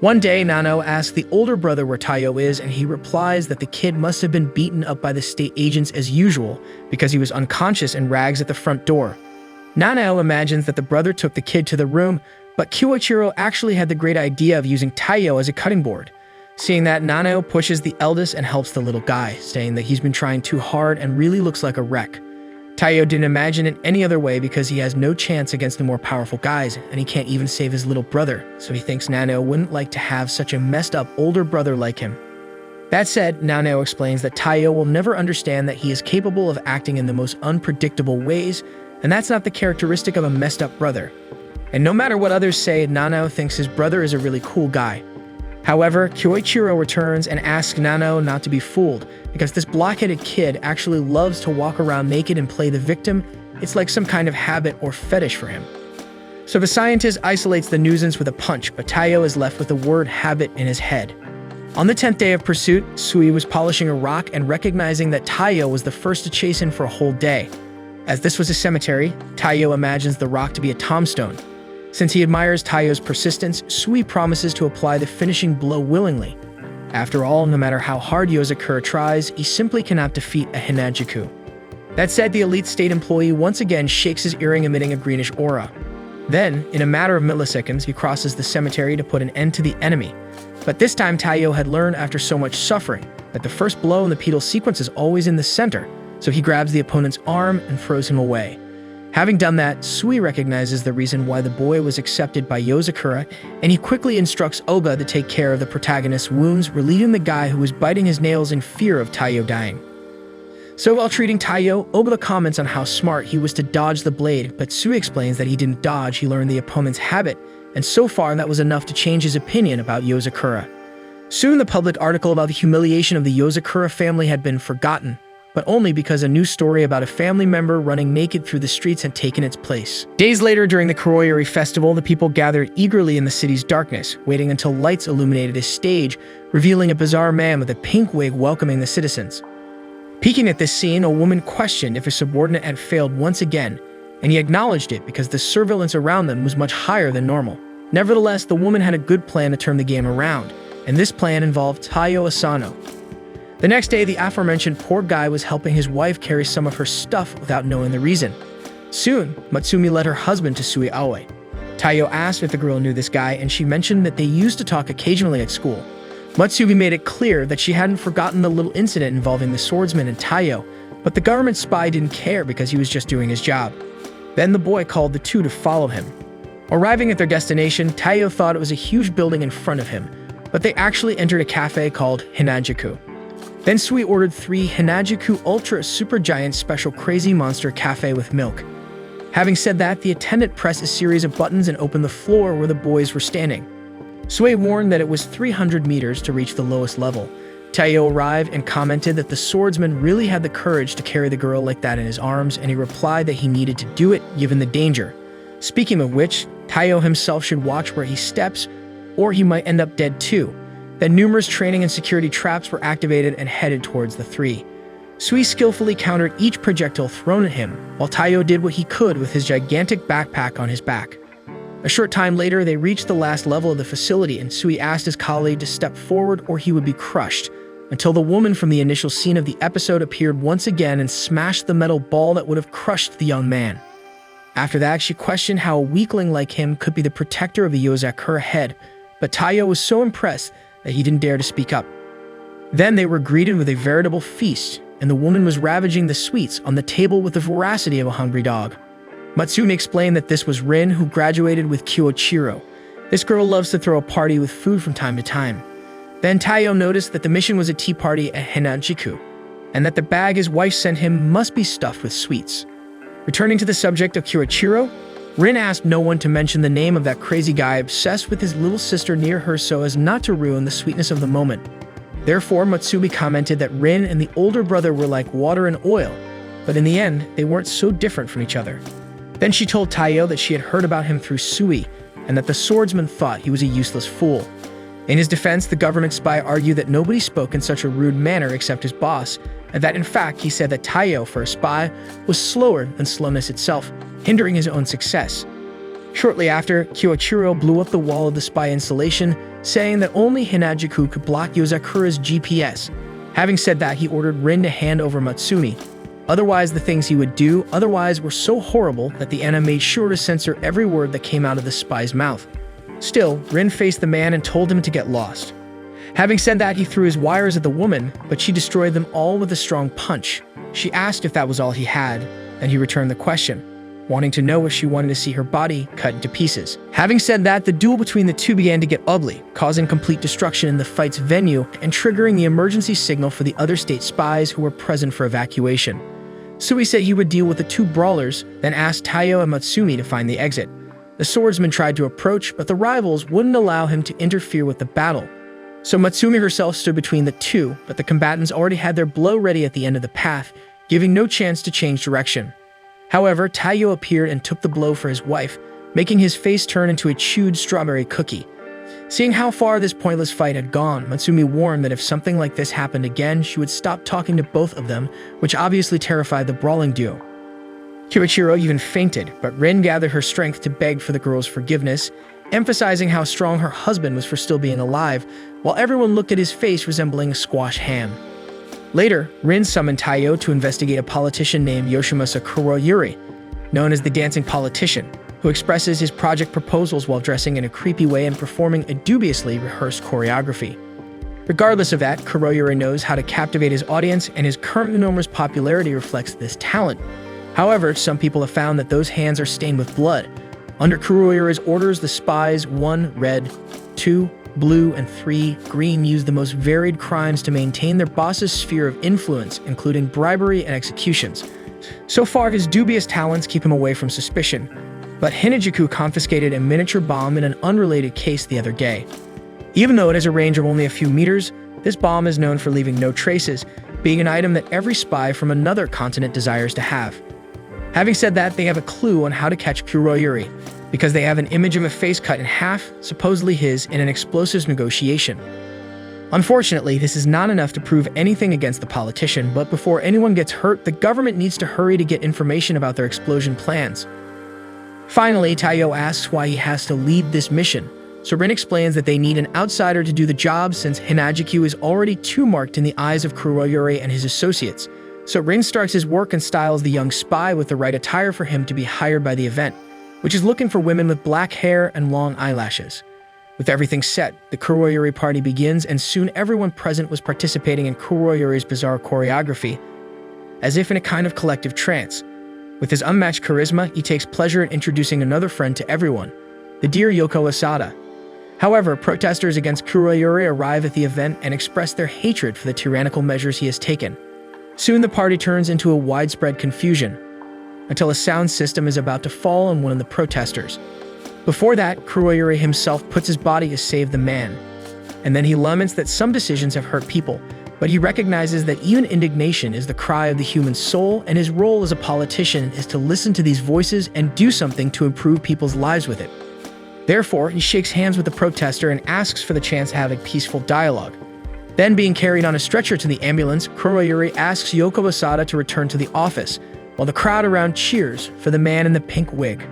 One day, Nano asks the older brother where Taiyo is, and he replies that the kid must have been beaten up by the state agents as usual because he was unconscious in rags at the front door. Nano imagines that the brother took the kid to the room, but Kyoichiro actually had the great idea of using Taiyo as a cutting board. Seeing that, Nano pushes the eldest and helps the little guy, saying that he's been trying too hard and really looks like a wreck. Taiyo didn't imagine it any other way because he has no chance against the more powerful guys, and he can't even save his little brother, so he thinks Nano wouldn't like to have such a messed up older brother like him. That said, Nano explains that Taiyo will never understand that he is capable of acting in the most unpredictable ways, and that's not the characteristic of a messed up brother. And no matter what others say, Nano thinks his brother is a really cool guy. However, Kyoichiro returns and asks Nano not to be fooled, because this blockheaded kid actually loves to walk around naked and play the victim. It's like some kind of habit or fetish for him. So the scientist isolates the nuisance with a punch, but Taiyo is left with the word habit in his head. On the 10th day of pursuit, Sui was polishing a rock and recognizing that Taiyo was the first to chase him for a whole day. As this was a cemetery, Taiyo imagines the rock to be a tombstone. Since he admires Taiyo's persistence, Sui promises to apply the finishing blow willingly. After all, no matter how hard Yozakura tries, he simply cannot defeat a Hinajuku. That said, the elite state employee once again shakes his earring, emitting a greenish aura. Then, in a matter of milliseconds, he crosses the cemetery to put an end to the enemy. But this time, Taiyo had learned after so much suffering that the first blow in the pedal sequence is always in the center, so he grabs the opponent's arm and throws him away. Having done that, Sui recognizes the reason why the boy was accepted by Yozakura, and he quickly instructs Oga to take care of the protagonist's wounds, relieving the guy who was biting his nails in fear of Taiyo dying. So while treating Taiyo, Oga comments on how smart he was to dodge the blade, but Sui explains that he didn't dodge, he learned the opponent's habit, and so far that was enough to change his opinion about Yozakura. Soon the public article about the humiliation of the Yozakura family had been forgotten, but only because a new story about a family member running naked through the streets had taken its place. Days later, during the Kuroyuri festival, the people gathered eagerly in the city's darkness, waiting until lights illuminated a stage, revealing a bizarre man with a pink wig welcoming the citizens. Peeking at this scene, a woman questioned if a subordinate had failed once again, and he acknowledged it because the surveillance around them was much higher than normal. Nevertheless, the woman had a good plan to turn the game around, and this plan involved Taiyo Asano. The next day, the aforementioned poor guy was helping his wife carry some of her stuff without knowing the reason. Soon, Matsumi led her husband to Sui Aoi. Taiyo asked if the girl knew this guy, and she mentioned that they used to talk occasionally at school. Matsumi made it clear that she hadn't forgotten the little incident involving the swordsman and Taiyo, but the government spy didn't care because he was just doing his job. Then the boy called the two to follow him. Arriving at their destination, Taiyo thought it was a huge building in front of him, but they actually entered a cafe called Hinajuku. Then Sui ordered 3 Hinajuku Ultra Supergiant Special Crazy Monster Cafe with milk. Having said that, the attendant pressed a series of buttons and opened the floor where the boys were standing. Sui warned that it was 300 meters to reach the lowest level. Taiyo arrived and commented that the swordsman really had the courage to carry the girl like that in his arms, and he replied that he needed to do it given the danger. Speaking of which, Taiyo himself should watch where he steps, or he might end up dead too. Then numerous training and security traps were activated and headed towards the 3. Sui skillfully countered each projectile thrown at him, while Taiyo did what he could with his gigantic backpack on his back. A short time later, they reached the last level of the facility, and Sui asked his colleague to step forward or he would be crushed, until the woman from the initial scene of the episode appeared once again and smashed the metal ball that would have crushed the young man. After that, she questioned how a weakling like him could be the protector of the Yozakura head, but Taiyo was so impressed that he didn't dare to speak up. Then they were greeted with a veritable feast, and the woman was ravaging the sweets on the table with the voracity of a hungry dog. Matsumi explained that this was Rin, who graduated with Kyoichiro. This girl loves to throw a party with food from time to time. Then Taiyo noticed that the mission was a tea party at Hinajuku, and that the bag his wife sent him must be stuffed with sweets. Returning to the subject of Kyoichiro, Rin asked no one to mention the name of that crazy guy obsessed with his little sister near her so as not to ruin the sweetness of the moment. Therefore, Matsumi commented that Rin and the older brother were like water and oil, but in the end, they weren't so different from each other. Then she told Taiyo that she had heard about him through Sui, and that the swordsman thought he was a useless fool. In his defense, the government spy argued that nobody spoke in such a rude manner except his boss, and that in fact he said that Taiyo, for a spy, was slower than slowness itself, hindering his own success. Shortly after, Kyoichiro blew up the wall of the spy installation, saying that only Hinajuku could block Yozakura's GPS. Having said that, he ordered Rin to hand over Matsumi. Otherwise, the things he would do otherwise were so horrible that the Ana made sure to censor every word that came out of the spy's mouth. Still, Rin faced the man and told him to get lost. Having said that, he threw his wires at the woman, but she destroyed them all with a strong punch. She asked if that was all he had, and he returned the question, wanting to know if she wanted to see her body cut into pieces. Having said that, the duel between the two began to get ugly, causing complete destruction in the fight's venue and triggering the emergency signal for the other state spies who were present for evacuation. Sui said he would deal with the 2 brawlers, then asked Taiyo and Matsumi to find the exit. The swordsman tried to approach, but the rivals wouldn't allow him to interfere with the battle. So Matsumi herself stood between the 2, but the combatants already had their blow ready at the end of the path, giving no chance to change direction. However, Taiyo appeared and took the blow for his wife, making his face turn into a chewed strawberry cookie. Seeing how far this pointless fight had gone, Matsumi warned that if something like this happened again, she would stop talking to both of them, which obviously terrified the brawling duo. Kyoichiro even fainted, but Rin gathered her strength to beg for the girl's forgiveness, emphasizing how strong her husband was for still being alive, while everyone looked at his face resembling a squash ham. Later, Rin summoned Taiyo to investigate a politician named Yoshimasa Kuroyuri, known as the Dancing Politician, who expresses his project proposals while dressing in a creepy way and performing a dubiously rehearsed choreography. Regardless of that, Kuroyuri knows how to captivate his audience, and his current enormous popularity reflects this talent. However, some people have found that those hands are stained with blood. Under Kuroyuri's orders, the spies 1 red, 2 blue, and 3 green use the most varied crimes to maintain their boss's sphere of influence, including bribery and executions. So far, his dubious talents keep him away from suspicion, but Hinajuku confiscated a miniature bomb in an unrelated case the other day. Even though it has a range of only a few meters, this bomb is known for leaving no traces, being an item that every spy from another continent desires to have. Having said that, they have a clue on how to catch Kuroyuri, because they have an image of a face cut in half, supposedly his, in an explosives negotiation. Unfortunately, this is not enough to prove anything against the politician, but before anyone gets hurt, the government needs to hurry to get information about their explosion plans. Finally, Taiyo asks why he has to lead this mission, so Rin explains that they need an outsider to do the job since Hinajuku is already too marked in the eyes of Kuroyuri and his associates. So Rin starts his work and styles the young spy with the right attire for him to be hired by the event, which is looking for women with black hair and long eyelashes. With everything set, the Kuroyuri party begins, and soon everyone present was participating in Kuroyuri's bizarre choreography, as if in a kind of collective trance. With his unmatched charisma, he takes pleasure in introducing another friend to everyone, the dear Yoko Asada. However, protesters against Kuroyuri arrive at the event and express their hatred for the tyrannical measures he has taken. Soon the party turns into a widespread confusion, until a sound system is about to fall on one of the protesters. Before that, Kuroyuri himself puts his body to save the man, and then he laments that some decisions have hurt people, but he recognizes that even indignation is the cry of the human soul, and his role as a politician is to listen to these voices and do something to improve people's lives with it. Therefore, he shakes hands with the protester and asks for the chance to have a peaceful dialogue. Then, being carried on a stretcher to the ambulance, Kuroyuri asks Yoko Asada to return to the office, while the crowd around cheers for the man in the pink wig.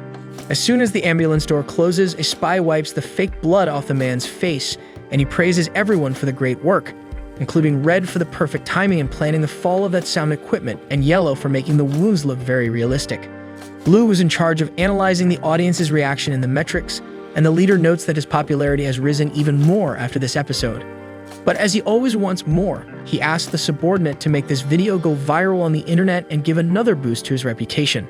As soon as the ambulance door closes, a spy wipes the fake blood off the man's face, and he praises everyone for the great work, including red for the perfect timing in planning the fall of that sound equipment, and yellow for making the wounds look very realistic. Blue was in charge of analyzing the audience's reaction in the metrics, and the leader notes that his popularity has risen even more after this episode. But as he always wants more, he asks the subordinate to make this video go viral on the internet and give another boost to his reputation.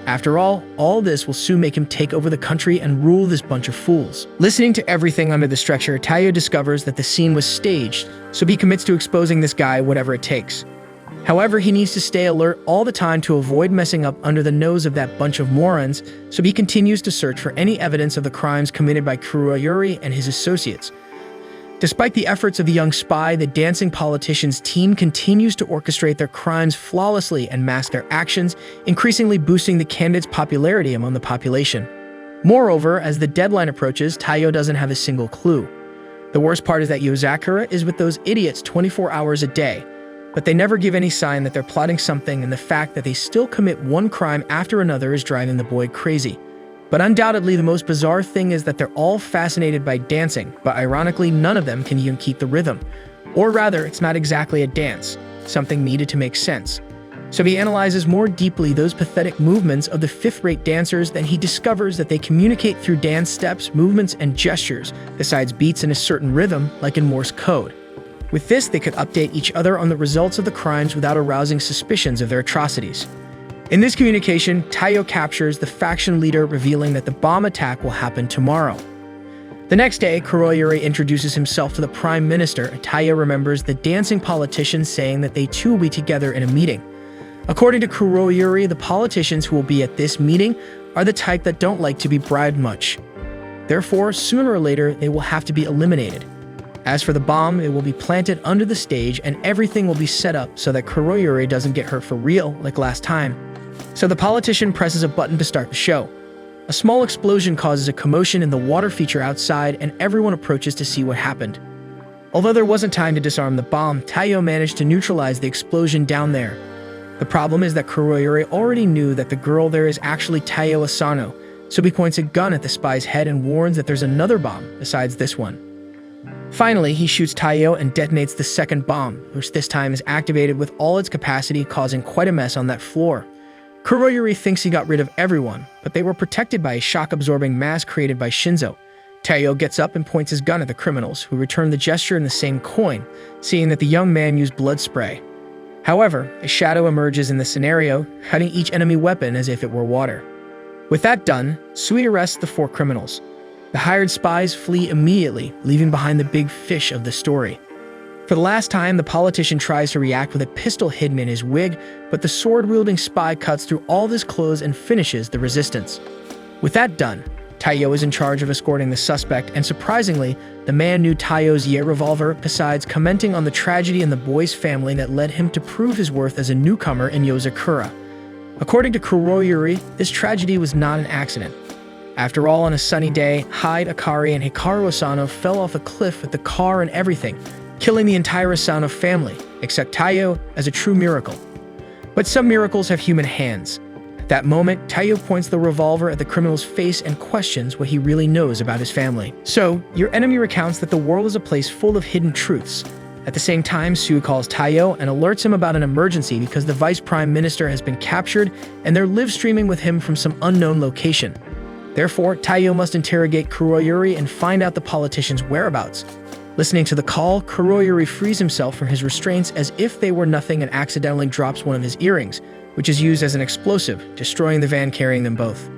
After all this will soon make him take over the country and rule this bunch of fools. Listening to everything under the stretcher, Taiyo discovers that the scene was staged, so he commits to exposing this guy whatever it takes. However, he needs to stay alert all the time to avoid messing up under the nose of that bunch of morons, so he continues to search for any evidence of the crimes committed by Kuroyuri and his associates. Despite the efforts of the young spy, the dancing politician's team continues to orchestrate their crimes flawlessly and mask their actions, increasingly boosting the candidate's popularity among the population. Moreover, as the deadline approaches, Taiyo doesn't have a single clue. The worst part is that Yozakura is with those idiots 24 hours a day, but they never give any sign that they're plotting something, and the fact that they still commit one crime after another is driving the boy crazy. But undoubtedly, the most bizarre thing is that they're all fascinated by dancing, but ironically, none of them can even keep the rhythm. Or rather, it's not exactly a dance, something needed to make sense. So he analyzes more deeply those pathetic movements of the fifth-rate dancers, then he discovers that they communicate through dance steps, movements, and gestures, besides beats in a certain rhythm, like in Morse code. With this, they could update each other on the results of the crimes without arousing suspicions of their atrocities. In this communication, Taiyo captures the faction leader, revealing that the bomb attack will happen tomorrow. The next day, Kuroyuri introduces himself to the Prime Minister, and Taiyo remembers the dancing politician saying that they too will be together in a meeting. According to Kuroyuri, the politicians who will be at this meeting are the type that don't like to be bribed much. Therefore, sooner or later, they will have to be eliminated. As for the bomb, it will be planted under the stage, and everything will be set up so that Kuroyuri doesn't get hurt for real like last time. So the politician presses a button to start the show. A small explosion causes a commotion in the water feature outside, and everyone approaches to see what happened. Although there wasn't time to disarm the bomb, Taiyo managed to neutralize the explosion down there. The problem is that Kuroyuri already knew that the girl there is actually Taiyo Asano, so he points a gun at the spy's head and warns that there's another bomb besides this one. Finally, he shoots Taiyo and detonates the second bomb, which this time is activated with all its capacity, causing quite a mess on that floor. Kuroyuri thinks he got rid of everyone, but they were protected by a shock-absorbing mask created by Shinzo. Taiyo gets up and points his gun at the criminals, who return the gesture in the same coin, seeing that the young man used blood spray. However, a shadow emerges in the scenario, cutting each enemy weapon as if it were water. With that done, Sui arrests the 4 criminals. The hired spies flee immediately, leaving behind the big fish of the story. For the last time, the politician tries to react with a pistol hidden in his wig, but the sword-wielding spy cuts through all of his clothes and finishes the resistance. With that done, Taiyo is in charge of escorting the suspect, and surprisingly, the man knew Taiyo's Ye revolver, besides commenting on the tragedy in the boy's family that led him to prove his worth as a newcomer in Yozakura. According to Kuroyuri, this tragedy was not an accident. After all, on a sunny day, Hyde, Akari, and Hikaru Asano fell off a cliff with the car and everything, killing the entire Asano family, except Taiyo, as a true miracle. But some miracles have human hands. At that moment, Taiyo points the revolver at the criminal's face and questions what he really knows about his family. So, your enemy recounts that the world is a place full of hidden truths. At the same time, Sue calls Taiyo and alerts him about an emergency because the Vice Prime Minister has been captured and they're live streaming with him from some unknown location. Therefore, Taiyo must interrogate Kuroyuri and find out the politician's whereabouts. Listening to the call, Kuroyuri frees himself from his restraints as if they were nothing and accidentally drops one of his earrings, which is used as an explosive, destroying the van carrying them both.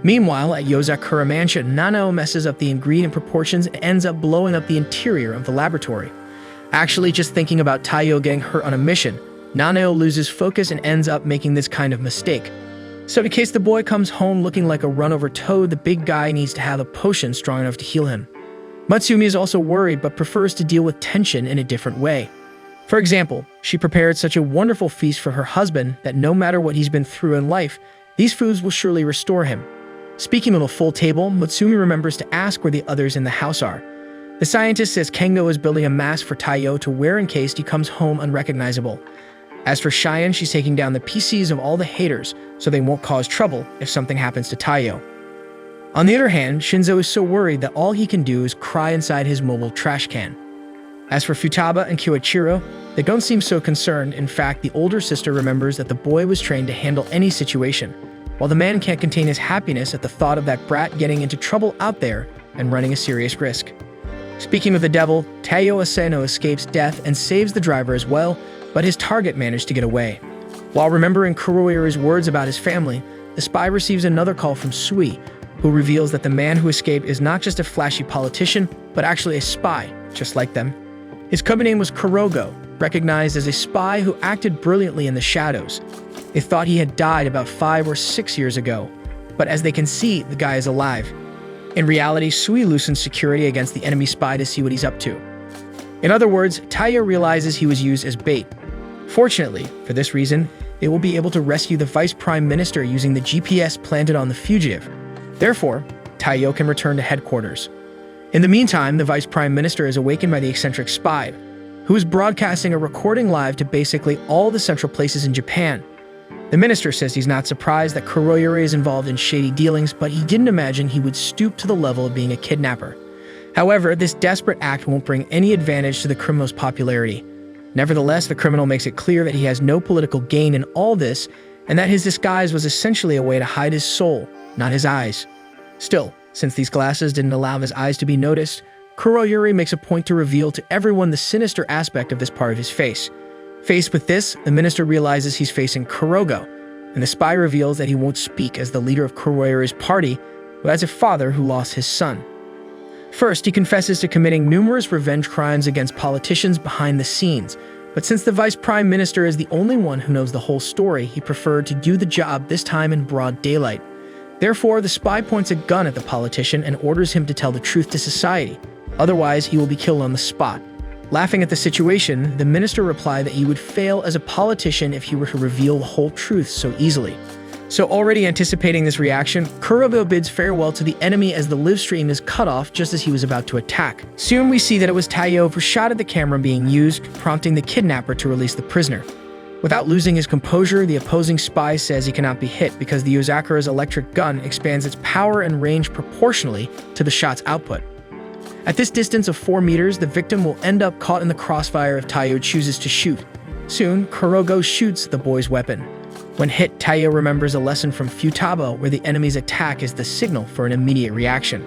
Meanwhile, at Yozakura Mansion, Nanao messes up the ingredient proportions and ends up blowing up the interior of the laboratory. Actually, just thinking about Taiyo getting hurt on a mission, Nanao loses focus and ends up making this kind of mistake. So in case the boy comes home looking like a run-over toad, the big guy needs to have a potion strong enough to heal him. Matsumi is also worried but prefers to deal with tension in a different way. For example, she prepared such a wonderful feast for her husband that no matter what he's been through in life, these foods will surely restore him. Speaking of a full table, Matsumi remembers to ask where the others in the house are. The scientist says Kengo is building a mask for Taiyo to wear in case he comes home unrecognizable. As for Cheyenne, she's taking down the PCs of all the haters so they won't cause trouble if something happens to Taiyo. On the other hand, Shinzo is so worried that all he can do is cry inside his mobile trash can. As for Futaba and Kyoichiro, they don't seem so concerned. In fact, the older sister remembers that the boy was trained to handle any situation, while the man can't contain his happiness at the thought of that brat getting into trouble out there and running a serious risk. Speaking of the devil, Taiyo Asano escapes death and saves the driver as well, but his target managed to get away. While remembering Kuroyuri's words about his family, the spy receives another call from Sui, who reveals that the man who escaped is not just a flashy politician, but actually a spy, just like them. His code name was Kurogo, recognized as a spy who acted brilliantly in the shadows. They thought he had died about 5 or 6 years ago, but as they can see, the guy is alive. In reality, Sui loosens security against the enemy spy to see what he's up to. In other words, Taiyo realizes he was used as bait. Fortunately, for this reason, they will be able to rescue the Vice Prime Minister using the GPS planted on the fugitive. Therefore, Taiyo can return to headquarters. In the meantime, the Vice Prime Minister is awakened by the eccentric spy, who is broadcasting a recording live to basically all the central places in Japan. The minister says he's not surprised that Kuroyuri is involved in shady dealings, but he didn't imagine he would stoop to the level of being a kidnapper. However, this desperate act won't bring any advantage to the criminal's popularity. Nevertheless, the criminal makes it clear that he has no political gain in all this, and that his disguise was essentially a way to hide his soul, not his eyes. Still, since these glasses didn't allow his eyes to be noticed, Kuroyuri makes a point to reveal to everyone the sinister aspect of this part of his face. Faced with this, the minister realizes he's facing Kurogo, and the spy reveals that he won't speak as the leader of Kuroyuri's party, but as a father who lost his son. First, he confesses to committing numerous revenge crimes against politicians behind the scenes, but since the Vice Prime Minister is the only one who knows the whole story, he preferred to do the job this time in broad daylight. Therefore, the spy points a gun at the politician and orders him to tell the truth to society, otherwise he will be killed on the spot. Laughing at the situation, the minister replied that he would fail as a politician if he were to reveal the whole truth so easily. So already anticipating this reaction, Kurogo bids farewell to the enemy as the live stream is cut off just as he was about to attack. Soon we see that it was Taiyo who shot at the camera being used, prompting the kidnapper to release the prisoner. Without losing his composure, the opposing spy says he cannot be hit because the Yozakura's electric gun expands its power and range proportionally to the shot's output. At this distance of 4 meters, the victim will end up caught in the crossfire if Taiyo chooses to shoot. Soon, Kurogo shoots the boy's weapon. When hit, Taiyo remembers a lesson from Futaba where the enemy's attack is the signal for an immediate reaction.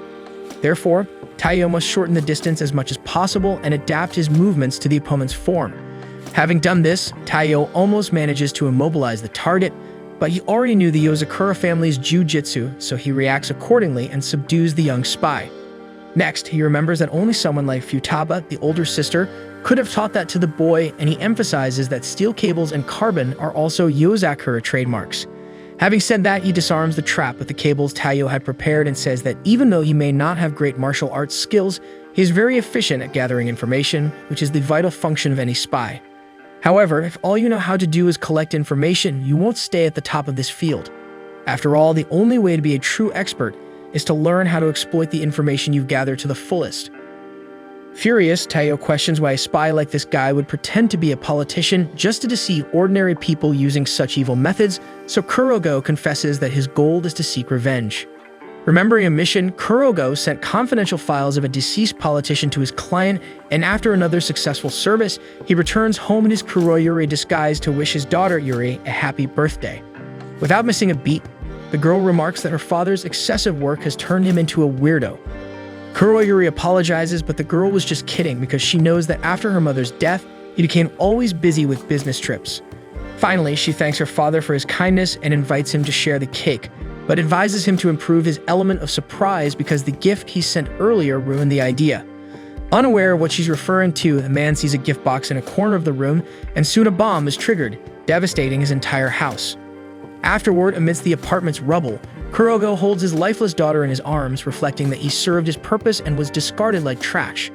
Therefore, Taiyo must shorten the distance as much as possible and adapt his movements to the opponent's form. Having done this, Taiyo almost manages to immobilize the target, but he already knew the Yozakura family's jujitsu, so he reacts accordingly and subdues the young spy. Next, he remembers that only someone like Futaba, the older sister, could have taught that to the boy, and he emphasizes that steel cables and carbon are also Yozakura trademarks. Having said that, he disarms the trap with the cables Taiyo had prepared and says that even though he may not have great martial arts skills, he is very efficient at gathering information, which is the vital function of any spy. However, if all you know how to do is collect information, you won't stay at the top of this field. After all, the only way to be a true expert is to learn how to exploit the information you've gathered to the fullest. Furious, Taiyo questions why a spy like this guy would pretend to be a politician just to deceive ordinary people using such evil methods, so Kurogo confesses that his goal is to seek revenge. Remembering a mission, Kurogo sent confidential files of a deceased politician to his client, and after another successful service, he returns home in his Kuroyuri disguise to wish his daughter Yuri a happy birthday. Without missing a beat, the girl remarks that her father's excessive work has turned him into a weirdo. Kuroyuri apologizes, but the girl was just kidding because she knows that after her mother's death, he became always busy with business trips. Finally, she thanks her father for his kindness and invites him to share the cake, but advises him to improve his element of surprise because the gift he sent earlier ruined the idea. Unaware of what she's referring to, the man sees a gift box in a corner of the room, and soon a bomb is triggered, devastating his entire house. Afterward, amidst the apartment's rubble, Kurogo holds his lifeless daughter in his arms, reflecting that he served his purpose and was discarded like trash.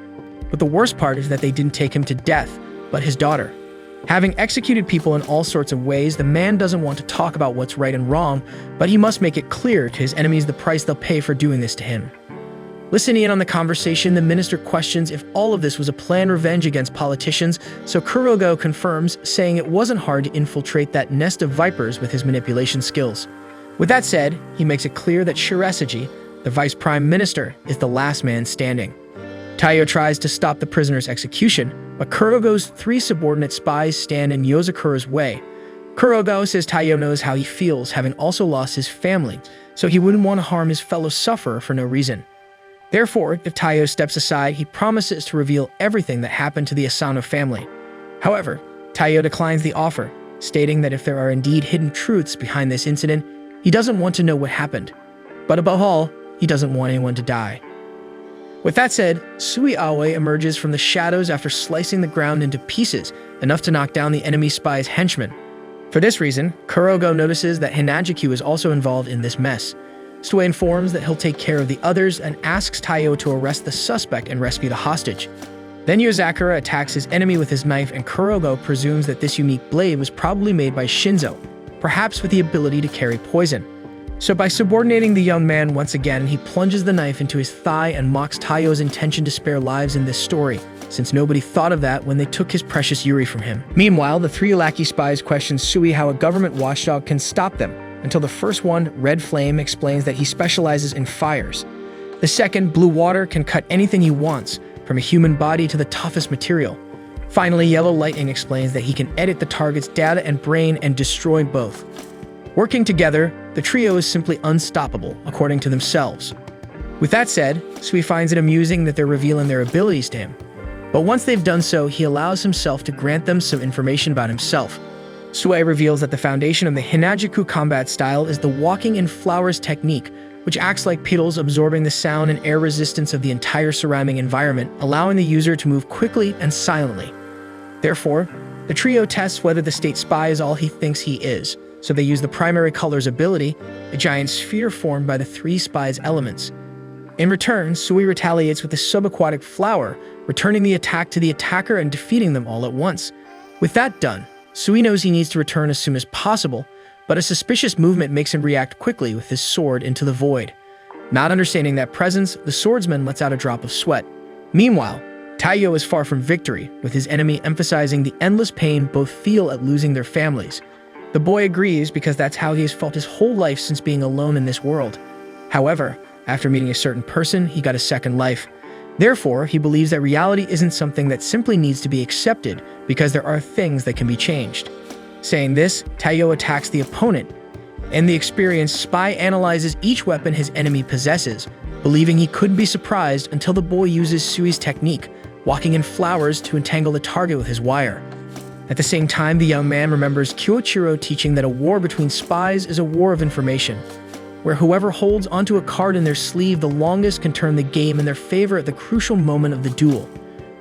But the worst part is that they didn't take him to death, but his daughter. Having executed people in all sorts of ways, the man doesn't want to talk about what's right and wrong, but he must make it clear to his enemies the price they'll pay for doing this to him. Listening in on the conversation, the minister questions if all of this was a planned revenge against politicians, so Kurogo confirms, saying it wasn't hard to infiltrate that nest of vipers with his manipulation skills. With that said, he makes it clear that Shiresuji, the vice prime minister, is the last man standing. Taiyo tries to stop the prisoner's execution, but Kurogo's 3 subordinate spies stand in Yozakura's way. Kurogo says Taiyo knows how he feels, having also lost his family, so he wouldn't want to harm his fellow sufferer for no reason. Therefore, if Taiyo steps aside, he promises to reveal everything that happened to the Asano family. However, Taiyo declines the offer, stating that if there are indeed hidden truths behind this incident, he doesn't want to know what happened. But above all, he doesn't want anyone to die. With that said, Sui Aoi emerges from the shadows after slicing the ground into pieces, enough to knock down the enemy spy's henchman. For this reason, Kurogo notices that Hinajiku is also involved in this mess. Sui informs that he'll take care of the others and asks Taiyo to arrest the suspect and rescue the hostage. Then Yozakura attacks his enemy with his knife, and Kurogo presumes that this unique blade was probably made by Shinzo, perhaps with the ability to carry poison. So by subordinating the young man once again, he plunges the knife into his thigh and mocks Taiyo's intention to spare lives in this story, since nobody thought of that when they took his precious Yuri from him. Meanwhile, the 3 lackey spies question Sui how a government watchdog can stop them, until the first one, Red Flame, explains that he specializes in fires. The second, Blue Water, can cut anything he wants, from a human body to the toughest material. Finally, Yellow Lightning explains that he can edit the target's data and brain and destroy both. Working together, the trio is simply unstoppable, according to themselves. With that said, Sui finds it amusing that they're revealing their abilities to him. But once they've done so, he allows himself to grant them some information about himself. Sui reveals that the foundation of the Hinajiku combat style is the walking in flowers technique, which acts like petals absorbing the sound and air resistance of the entire surrounding environment, allowing the user to move quickly and silently. Therefore, the trio tests whether the state spy is all he thinks he is, so they use the primary color's ability, a giant sphere formed by the 3 spies' elements. In return, Sui retaliates with the subaquatic flower, returning the attack to the attacker and defeating them all at once. With that done, Sui knows he needs to return as soon as possible, but a suspicious movement makes him react quickly with his sword into the void. Not understanding that presence, the swordsman lets out a drop of sweat. Meanwhile, Taiyo is far from victory, with his enemy emphasizing the endless pain both feel at losing their families. The boy agrees because that's how he has felt his whole life since being alone in this world. However, after meeting a certain person, he got a second life. Therefore, he believes that reality isn't something that simply needs to be accepted because there are things that can be changed. Saying this, Taiyo attacks the opponent. In the experienced spy analyzes each weapon his enemy possesses, believing he couldn't be surprised until the boy uses Sui's technique, walking in flowers to entangle the target with his wire. At the same time, the young man remembers Kyoichiro teaching that a war between spies is a war of information, where whoever holds onto a card in their sleeve the longest can turn the game in their favor at the crucial moment of the duel.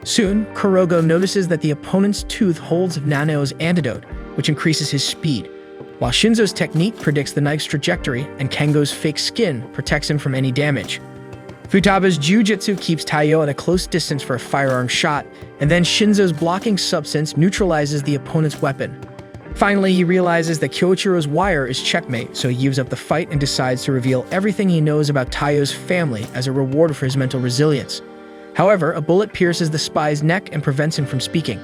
Soon, Kurogo notices that the opponent's tooth holds Nano's antidote, which increases his speed. while Shinzo's technique predicts the knife's trajectory and Kengo's fake skin protects him from any damage. Futaba's jujitsu keeps Taiyo at a close distance for a firearm shot, and then Shinzo's blocking substance neutralizes the opponent's weapon. Finally, he realizes that Kyoichiro's wire is checkmate, so he gives up the fight and decides to reveal everything he knows about Taiyo's family as a reward for his mental resilience. However, a bullet pierces the spy's neck and prevents him from speaking.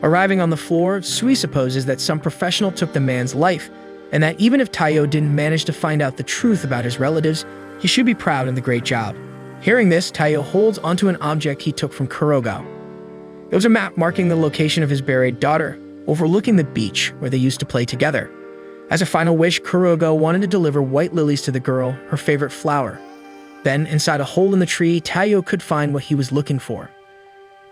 Arriving on the floor, Sui supposes that some professional took the man's life, and that even if Taiyo didn't manage to find out the truth about his relatives, he should be proud of the great job. Hearing this, Taiyo holds onto an object he took from Kurogao. It was a map marking the location of his buried daughter, overlooking the beach where they used to play together. As a final wish, Kurogao wanted to deliver white lilies to the girl, her favorite flower. Then, inside a hole in the tree, Taiyo could find what he was looking for.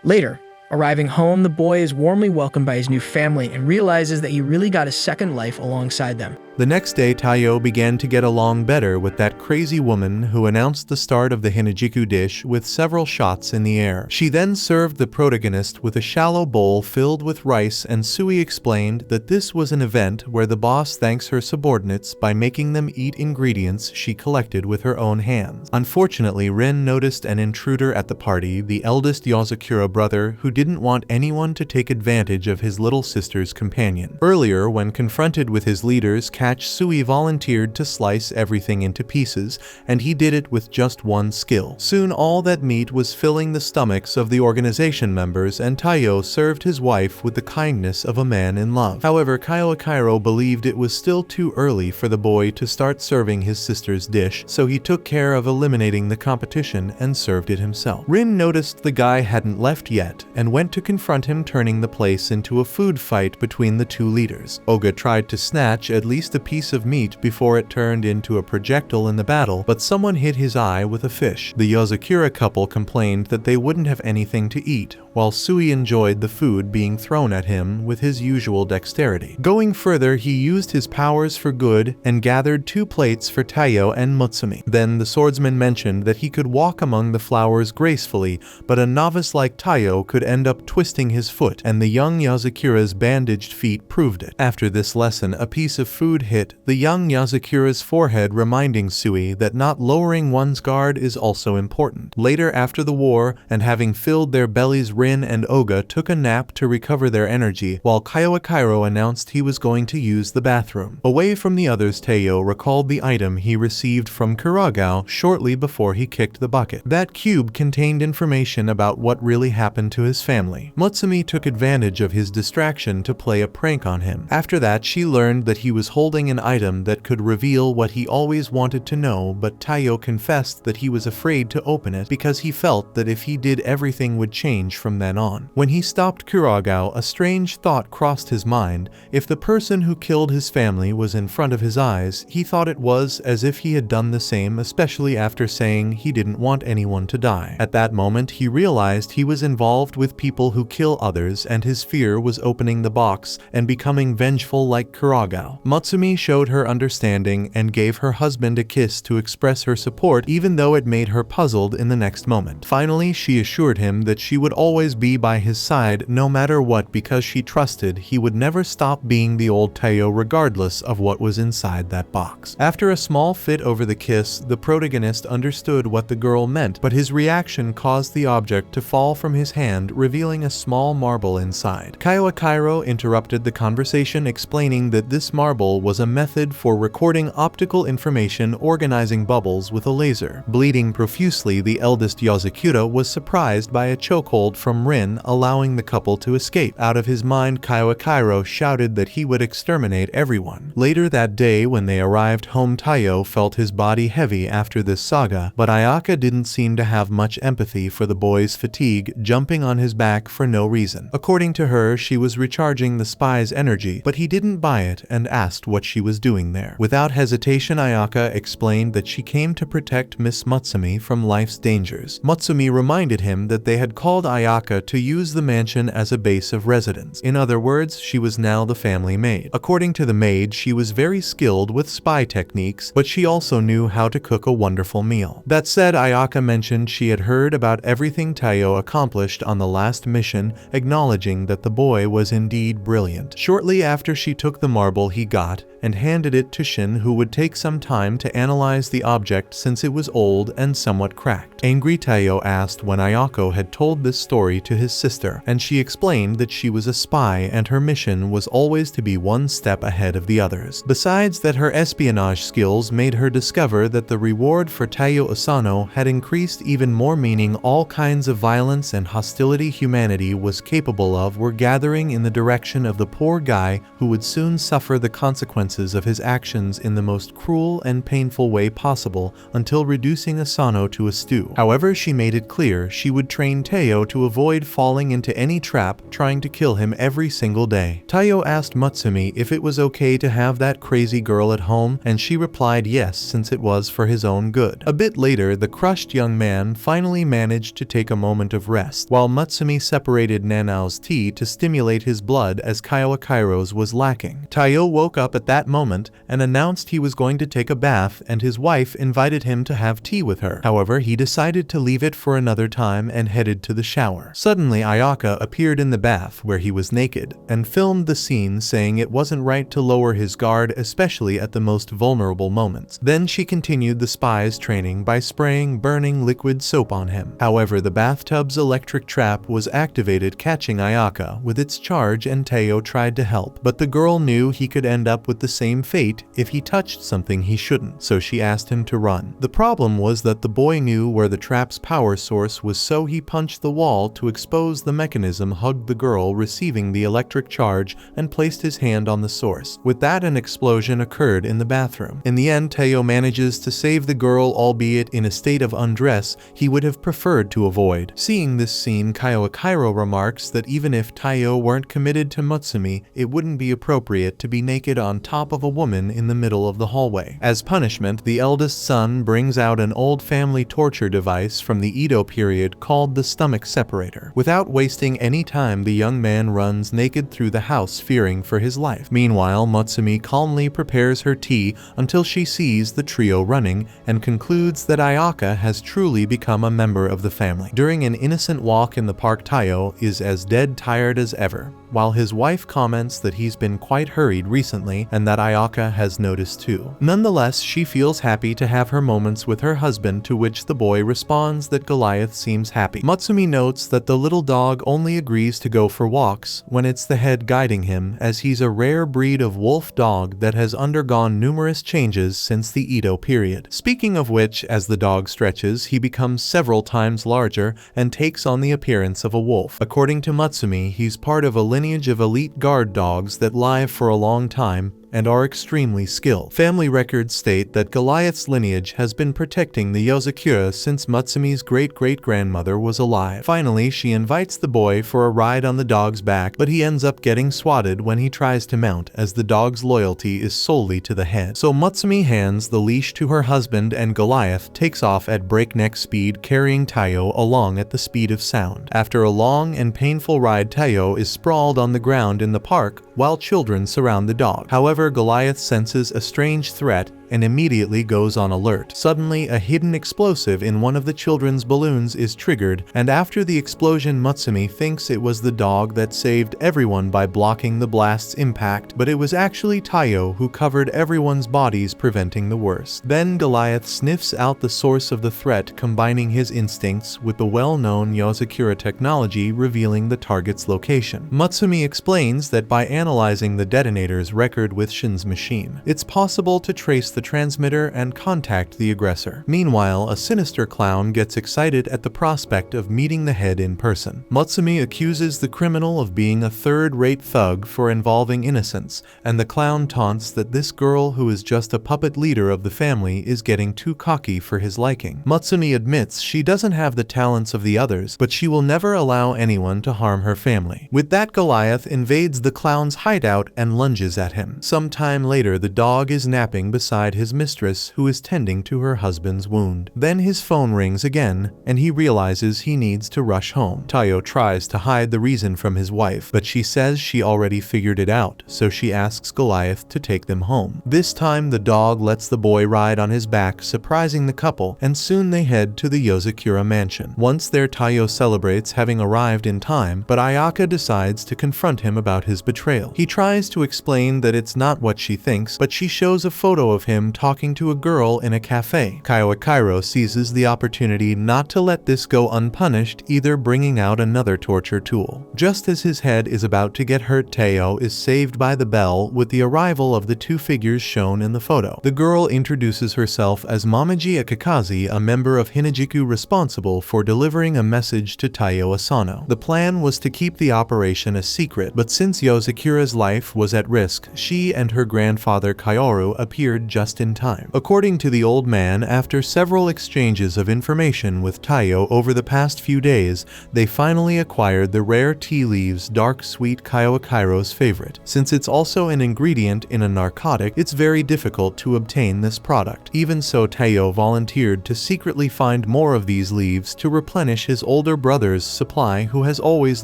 Later, arriving home, the boy is warmly welcomed by his new family and realizes that he really got a second life alongside them. The next day, Taiyo began to get along better with that crazy woman who announced the start of the Hinajiku dish with several shots in the air. She then served the protagonist with a shallow bowl filled with rice, and Sui explained that this was an event where the boss thanks her subordinates by making them eat ingredients she collected with her own hands. Unfortunately, Rin noticed an intruder at the party, the eldest Yozakura brother, who didn't want anyone to take advantage of his little sister's companion. Earlier, when confronted with his leaders, Sui volunteered to slice everything into pieces, and he did it with just one skill. Soon all that meat was filling the stomachs of the organization members, and Taiyo served his wife with the kindness of a man in love. However, Kyoichiro believed it was still too early for the boy to start serving his sister's dish, so he took care of eliminating the competition and served it himself. Rin noticed the guy hadn't left yet, and went to confront him, turning the place into a food fight between the two leaders. Oga tried to snatch at least a piece of meat before it turned into a projectile in the battle, but someone hit his eye with a fish. The Yozakura couple complained that they wouldn't have anything to eat, while Sui enjoyed the food being thrown at him with his usual dexterity. Going further, he used his powers for good and gathered 2 plates for Taiyo and Mutsumi. Then the swordsman mentioned that he could walk among the flowers gracefully, but a novice like Taiyo could end up twisting his foot, and the young Yozakura's bandaged feet proved it. After this lesson, a piece of food hit the young Yozakura's forehead, reminding Sui that not lowering one's guard is also important. Later, after the war, and having filled their bellies, Rin and Oga took a nap to recover their energy, while Kyoichiro announced he was going to use the bathroom. Away from the others, Taiyo recalled the item he received from Kurogao shortly before he kicked the bucket. That cube contained information about what really happened to his family. Mutsumi took advantage of his distraction to play a prank on him. After that, she learned that he was holding an item that could reveal what he always wanted to know, but Taiyo confessed that he was afraid to open it because he felt that if he did, everything would change from then on. When he stopped Kurogao, a strange thought crossed his mind. If the person who killed his family was in front of his eyes, he thought it was as if he had done the same, especially after saying he didn't want anyone to die. At that moment, he realized he was involved with people who kill others, and his fear was opening the box and becoming vengeful like Kurogao. Mutsumi showed her understanding and gave her husband a kiss to express her support, even though it made her puzzled in the next moment. Finally, she assured him that she would always be by his side no matter what, because she trusted he would never stop being the old Taiyo regardless of what was inside that box. After a small fit over the kiss, the protagonist understood what the girl meant, but his reaction caused the object to fall from his hand, revealing a small marble inside. Kyoichiro interrupted the conversation, explaining that this marble was a method for recording optical information, organizing bubbles with a laser. Bleeding profusely, the eldest Yozakura was surprised by a chokehold from Rin, allowing the couple to escape. Out of his mind, Kyoichiro shouted that he would exterminate everyone. Later that day, when they arrived home, Taiyo felt his body heavy after this saga, but Ayaka didn't seem to have much empathy for the boy's fatigue, jumping on his back for no reason. According to her, she was recharging the spy's energy, but he didn't buy it and asked what she was doing there. Without hesitation, Ayaka explained that she came to protect Miss Mutsumi from life's dangers. Mutsumi reminded him that they had called Ayaka to use the mansion as a base of residence. In other words, she was now the family maid. According to the maid, she was very skilled with spy techniques, but she also knew how to cook a wonderful meal. That said, Ayaka mentioned she had heard about everything Taiyo accomplished on the last mission, acknowledging that the boy was indeed brilliant. Shortly after, she took the marble he got and handed it to Shin, who would take some time to analyze the object since it was old and somewhat cracked. Angry Taiyo asked when Ayako had told this story to his sister, and she explained that she was a spy and her mission was always to be one step ahead of the others. Besides that, her espionage skills made her discover that the reward for Taiyo Asano had increased even more, meaning all kinds of violence and hostility humanity was capable of were gathering in the direction of the poor guy who would soon suffer the consequences of his actions in the most cruel and painful way possible, until reducing Asano to a stew. However, she made it clear she would train Taiyo to avoid falling into any trap trying to kill him every single day. Taiyo asked Mutsumi if it was okay to have that crazy girl at home, and she replied yes, since it was for his own good. A bit later, the crushed young man finally managed to take a moment of rest, while Mutsumi separated Nanao's tea to stimulate his blood as Kairo's was lacking. Taiyo woke up at that moment and announced he was going to take a bath, and his wife invited him to have tea with her. However, he decided to leave it for another time and headed to the shower. Suddenly, Ayaka appeared in the bath where he was naked and filmed the scene, saying it wasn't right to lower his guard, especially at the most vulnerable moments. Then she continued the spy's training by spraying burning liquid soap on him. However, the bathtub's electric trap was activated, catching Ayaka with its charge, and Taiyo tried to help, but the girl knew he could end up with the same fate if he touched something he shouldn't, so she asked him to run. The problem was that the boy knew where the trap's power source was, so he punched the wall to expose the mechanism, hugged the girl receiving the electric charge, and placed his hand on the source. With that, an explosion occurred in the bathroom. In the end, Taiyo manages to save the girl, albeit in a state of undress he would have preferred to avoid. Seeing this scene, Kairo remarks that even if Taiyo weren't committed to Mutsumi, it wouldn't be appropriate to be naked on top of a woman in the middle of the hallway. As punishment, the eldest son brings out an old family torture device from the Edo period called the stomach separator. Without wasting any time, the young man runs naked through the house, fearing for his life. Meanwhile, Mutsumi calmly prepares her tea until she sees the trio running and concludes that Ayaka has truly become a member of the family. During an innocent walk in the park, Taiyo is as dead tired as ever, while his wife comments that he's been quite hurried recently and that Ayaka has noticed too. Nonetheless, she feels happy to have her moments with her husband, to which the boy responds that Goliath seems happy. Mutsumi notes that the little dog only agrees to go for walks when it's the head guiding him, as he's a rare breed of wolf dog that has undergone numerous changes since the Edo period. Speaking of which, as the dog stretches, he becomes several times larger and takes on the appearance of a wolf. According to Mutsumi, he's part of a lineage of elite guard dogs that live for a long time and are extremely skilled. Family records state that Goliath's lineage has been protecting the Yozakura since Mutsumi's great-great-grandmother was alive. Finally, she invites the boy for a ride on the dog's back, but he ends up getting swatted when he tries to mount, as the dog's loyalty is solely to the head. So Mutsumi hands the leash to her husband and Goliath takes off at breakneck speed, carrying Taiyo along at the speed of sound. After a long and painful ride, Taiyo is sprawled on the ground in the park while children surround the dog. However, Goliath senses a strange threat and immediately goes on alert. Suddenly, a hidden explosive in one of the children's balloons is triggered, and after the explosion, Mutsumi thinks it was the dog that saved everyone by blocking the blast's impact, but it was actually Taiyo who covered everyone's bodies, preventing the worst. Then Goliath sniffs out the source of the threat, combining his instincts with the well-known Yozakura technology, revealing the target's location. Mutsumi explains that by analyzing the detonator's record with Shin's machine, it's possible to trace the transmitter and contact the aggressor. Meanwhile, a sinister clown gets excited at the prospect of meeting the head in person. Mutsumi accuses the criminal of being a third-rate thug for involving innocents, and the clown taunts that this girl, who is just a puppet leader of the family, is getting too cocky for his liking. Mutsumi admits she doesn't have the talents of the others, but she will never allow anyone to harm her family. With that, Goliath invades the clown's hideout and lunges at him. Some time later, the dog is napping beside alongside his mistress who is tending to her husband's wound. Then his phone rings again, and he realizes he needs to rush home. Taiyo tries to hide the reason from his wife, but she says she already figured it out, so she asks Goliath to take them home. This time the dog lets the boy ride on his back, surprising the couple, and soon they head to the Yozakura mansion. Once there, Taiyo celebrates having arrived in time, but Ayaka decides to confront him about his betrayal. He tries to explain that it's not what she thinks, but she shows a photo of him talking to a girl in a cafe. Kaiokairo seizes the opportunity not to let this go unpunished, either bringing out another torture tool. Just as his head is about to get hurt, Taiyo is saved by the bell with the arrival of the two figures shown in the photo. The girl introduces herself as Momoji Akakaze, a member of Hinajiku responsible for delivering a message to Taiyo Asano. The plan was to keep the operation a secret, but since Yozakura's life was at risk, she and her grandfather Kaoru appeared just in time. According to the old man, after several exchanges of information with Taiyo over the past few days, they finally acquired the rare tea leaves Dark Sweet Kaioakairo's favorite. Since it's also an ingredient in a narcotic, it's very difficult to obtain this product. Even so, Taiyo volunteered to secretly find more of these leaves to replenish his older brother's supply, who has always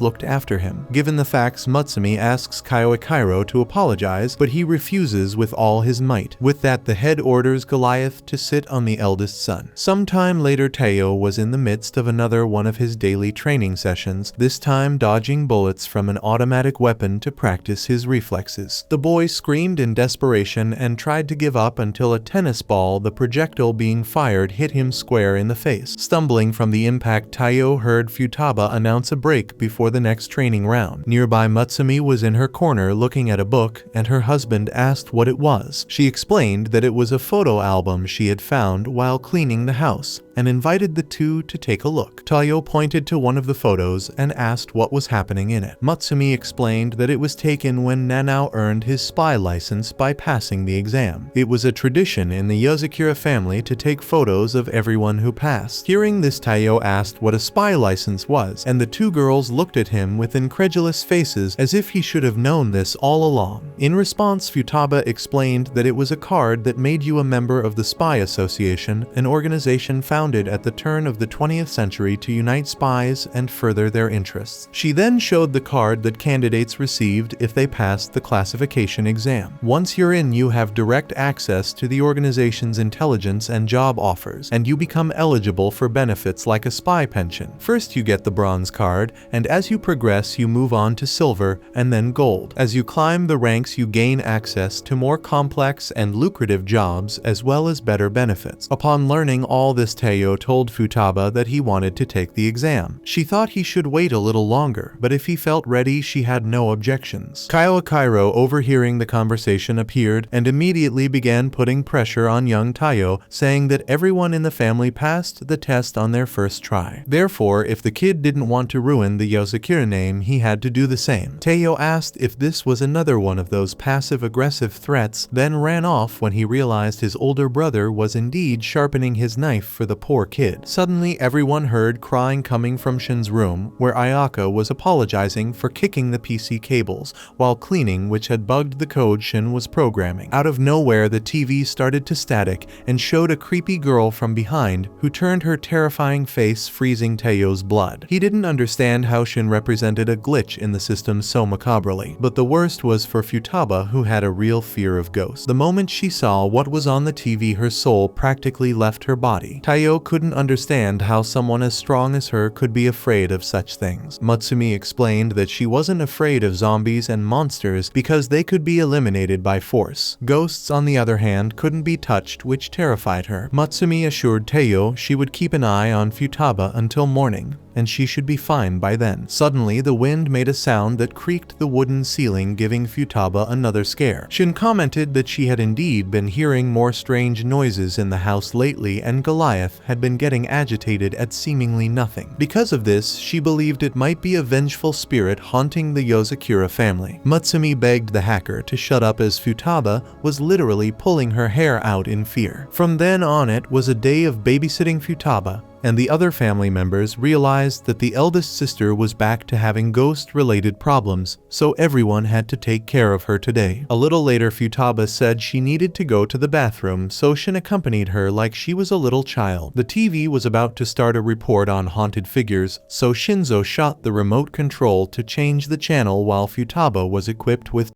looked after him. Given the facts, Mutsumi asks Kaioakairo to apologize, but he refuses with all his might. With that, the head orders Goliath to sit on the eldest son. Sometime later, Taiyo was in the midst of another one of his daily training sessions, this time dodging bullets from an automatic weapon to practice his reflexes. The boy screamed in desperation and tried to give up until a tennis ball, the projectile being fired, hit him square in the face. Stumbling from the impact, Taiyo heard Futaba announce a break before the next training round. Nearby, Mutsumi was in her corner looking at a book, and her husband asked what it was. She explained that it was a photo album she had found while cleaning the house, and invited the two to take a look. Taiyo pointed to one of the photos and asked what was happening in it. Mutsumi explained that it was taken when Nanao earned his spy license by passing the exam. It was a tradition in the Yozakura family to take photos of everyone who passed. Hearing this, Taiyo asked what a spy license was, and the two girls looked at him with incredulous faces as if he should have known this all along. In response, Futaba explained that it was a card that made you a member of the Spy Association, an organization founded at the turn of the 20th century to unite spies and further their interests. She then showed the card that candidates received if they passed the classification exam. Once you're in, you have direct access to the organization's intelligence and job offers, and you become eligible for benefits like a spy pension. First you get the bronze card, and as you progress you move on to silver and then gold. As you climb the ranks, you gain access to more complex and lucrative jobs as well as better benefits. Upon learning all this, Taiyo told Futaba that he wanted to take the exam. She thought he should wait a little longer, but if he felt ready, she had no objections. Kaioakairo, overhearing the conversation, appeared and immediately began putting pressure on young Taiyo, saying that everyone in the family passed the test on their first try. Therefore, if the kid didn't want to ruin the Yozakura name, he had to do the same. Taiyo asked if this was another one of those passive-aggressive threats, then ran off when he realized his older brother was indeed sharpening his knife for the poor kid. Suddenly, everyone heard crying coming from Shin's room, where Ayaka was apologizing for kicking the PC cables while cleaning, which had bugged the code Shin was programming. Out of nowhere, the TV started to static and showed a creepy girl from behind who turned her terrifying face, freezing Taiyo's blood. He didn't understand how Shin represented a glitch in the system so macabrely, but the worst was for Futaba, who had a real fear of ghosts. The moment she saw what was on the TV, her soul practically left her body. Taiyo couldn't understand how someone as strong as her could be afraid of such things. Mutsumi explained that she wasn't afraid of zombies and monsters because they could be eliminated by force. Ghosts, on the other hand, couldn't be touched, which terrified her. Mutsumi assured Taiyo she would keep an eye on Futaba until morning, and she should be fine by then. Suddenly, the wind made a sound that creaked the wooden ceiling, giving Futaba another scare. Shin commented that she had indeed been hearing more strange noises in the house lately, and Goliath had been getting agitated at seemingly nothing. Because of this, she believed it might be a vengeful spirit haunting the Yozakura family. Mutsumi begged the hacker to shut up as Futaba was literally pulling her hair out in fear. From then on, it was a day of babysitting Futaba and the other family members realized that the eldest sister was back to having ghost-related problems, so everyone had to take care of her today. A little later, Futaba said she needed to go to the bathroom, so Shin accompanied her like she was a little child. The TV was about to start a report on haunted figures, so Shinzo shot the remote control to change the channel while Futaba was equipped with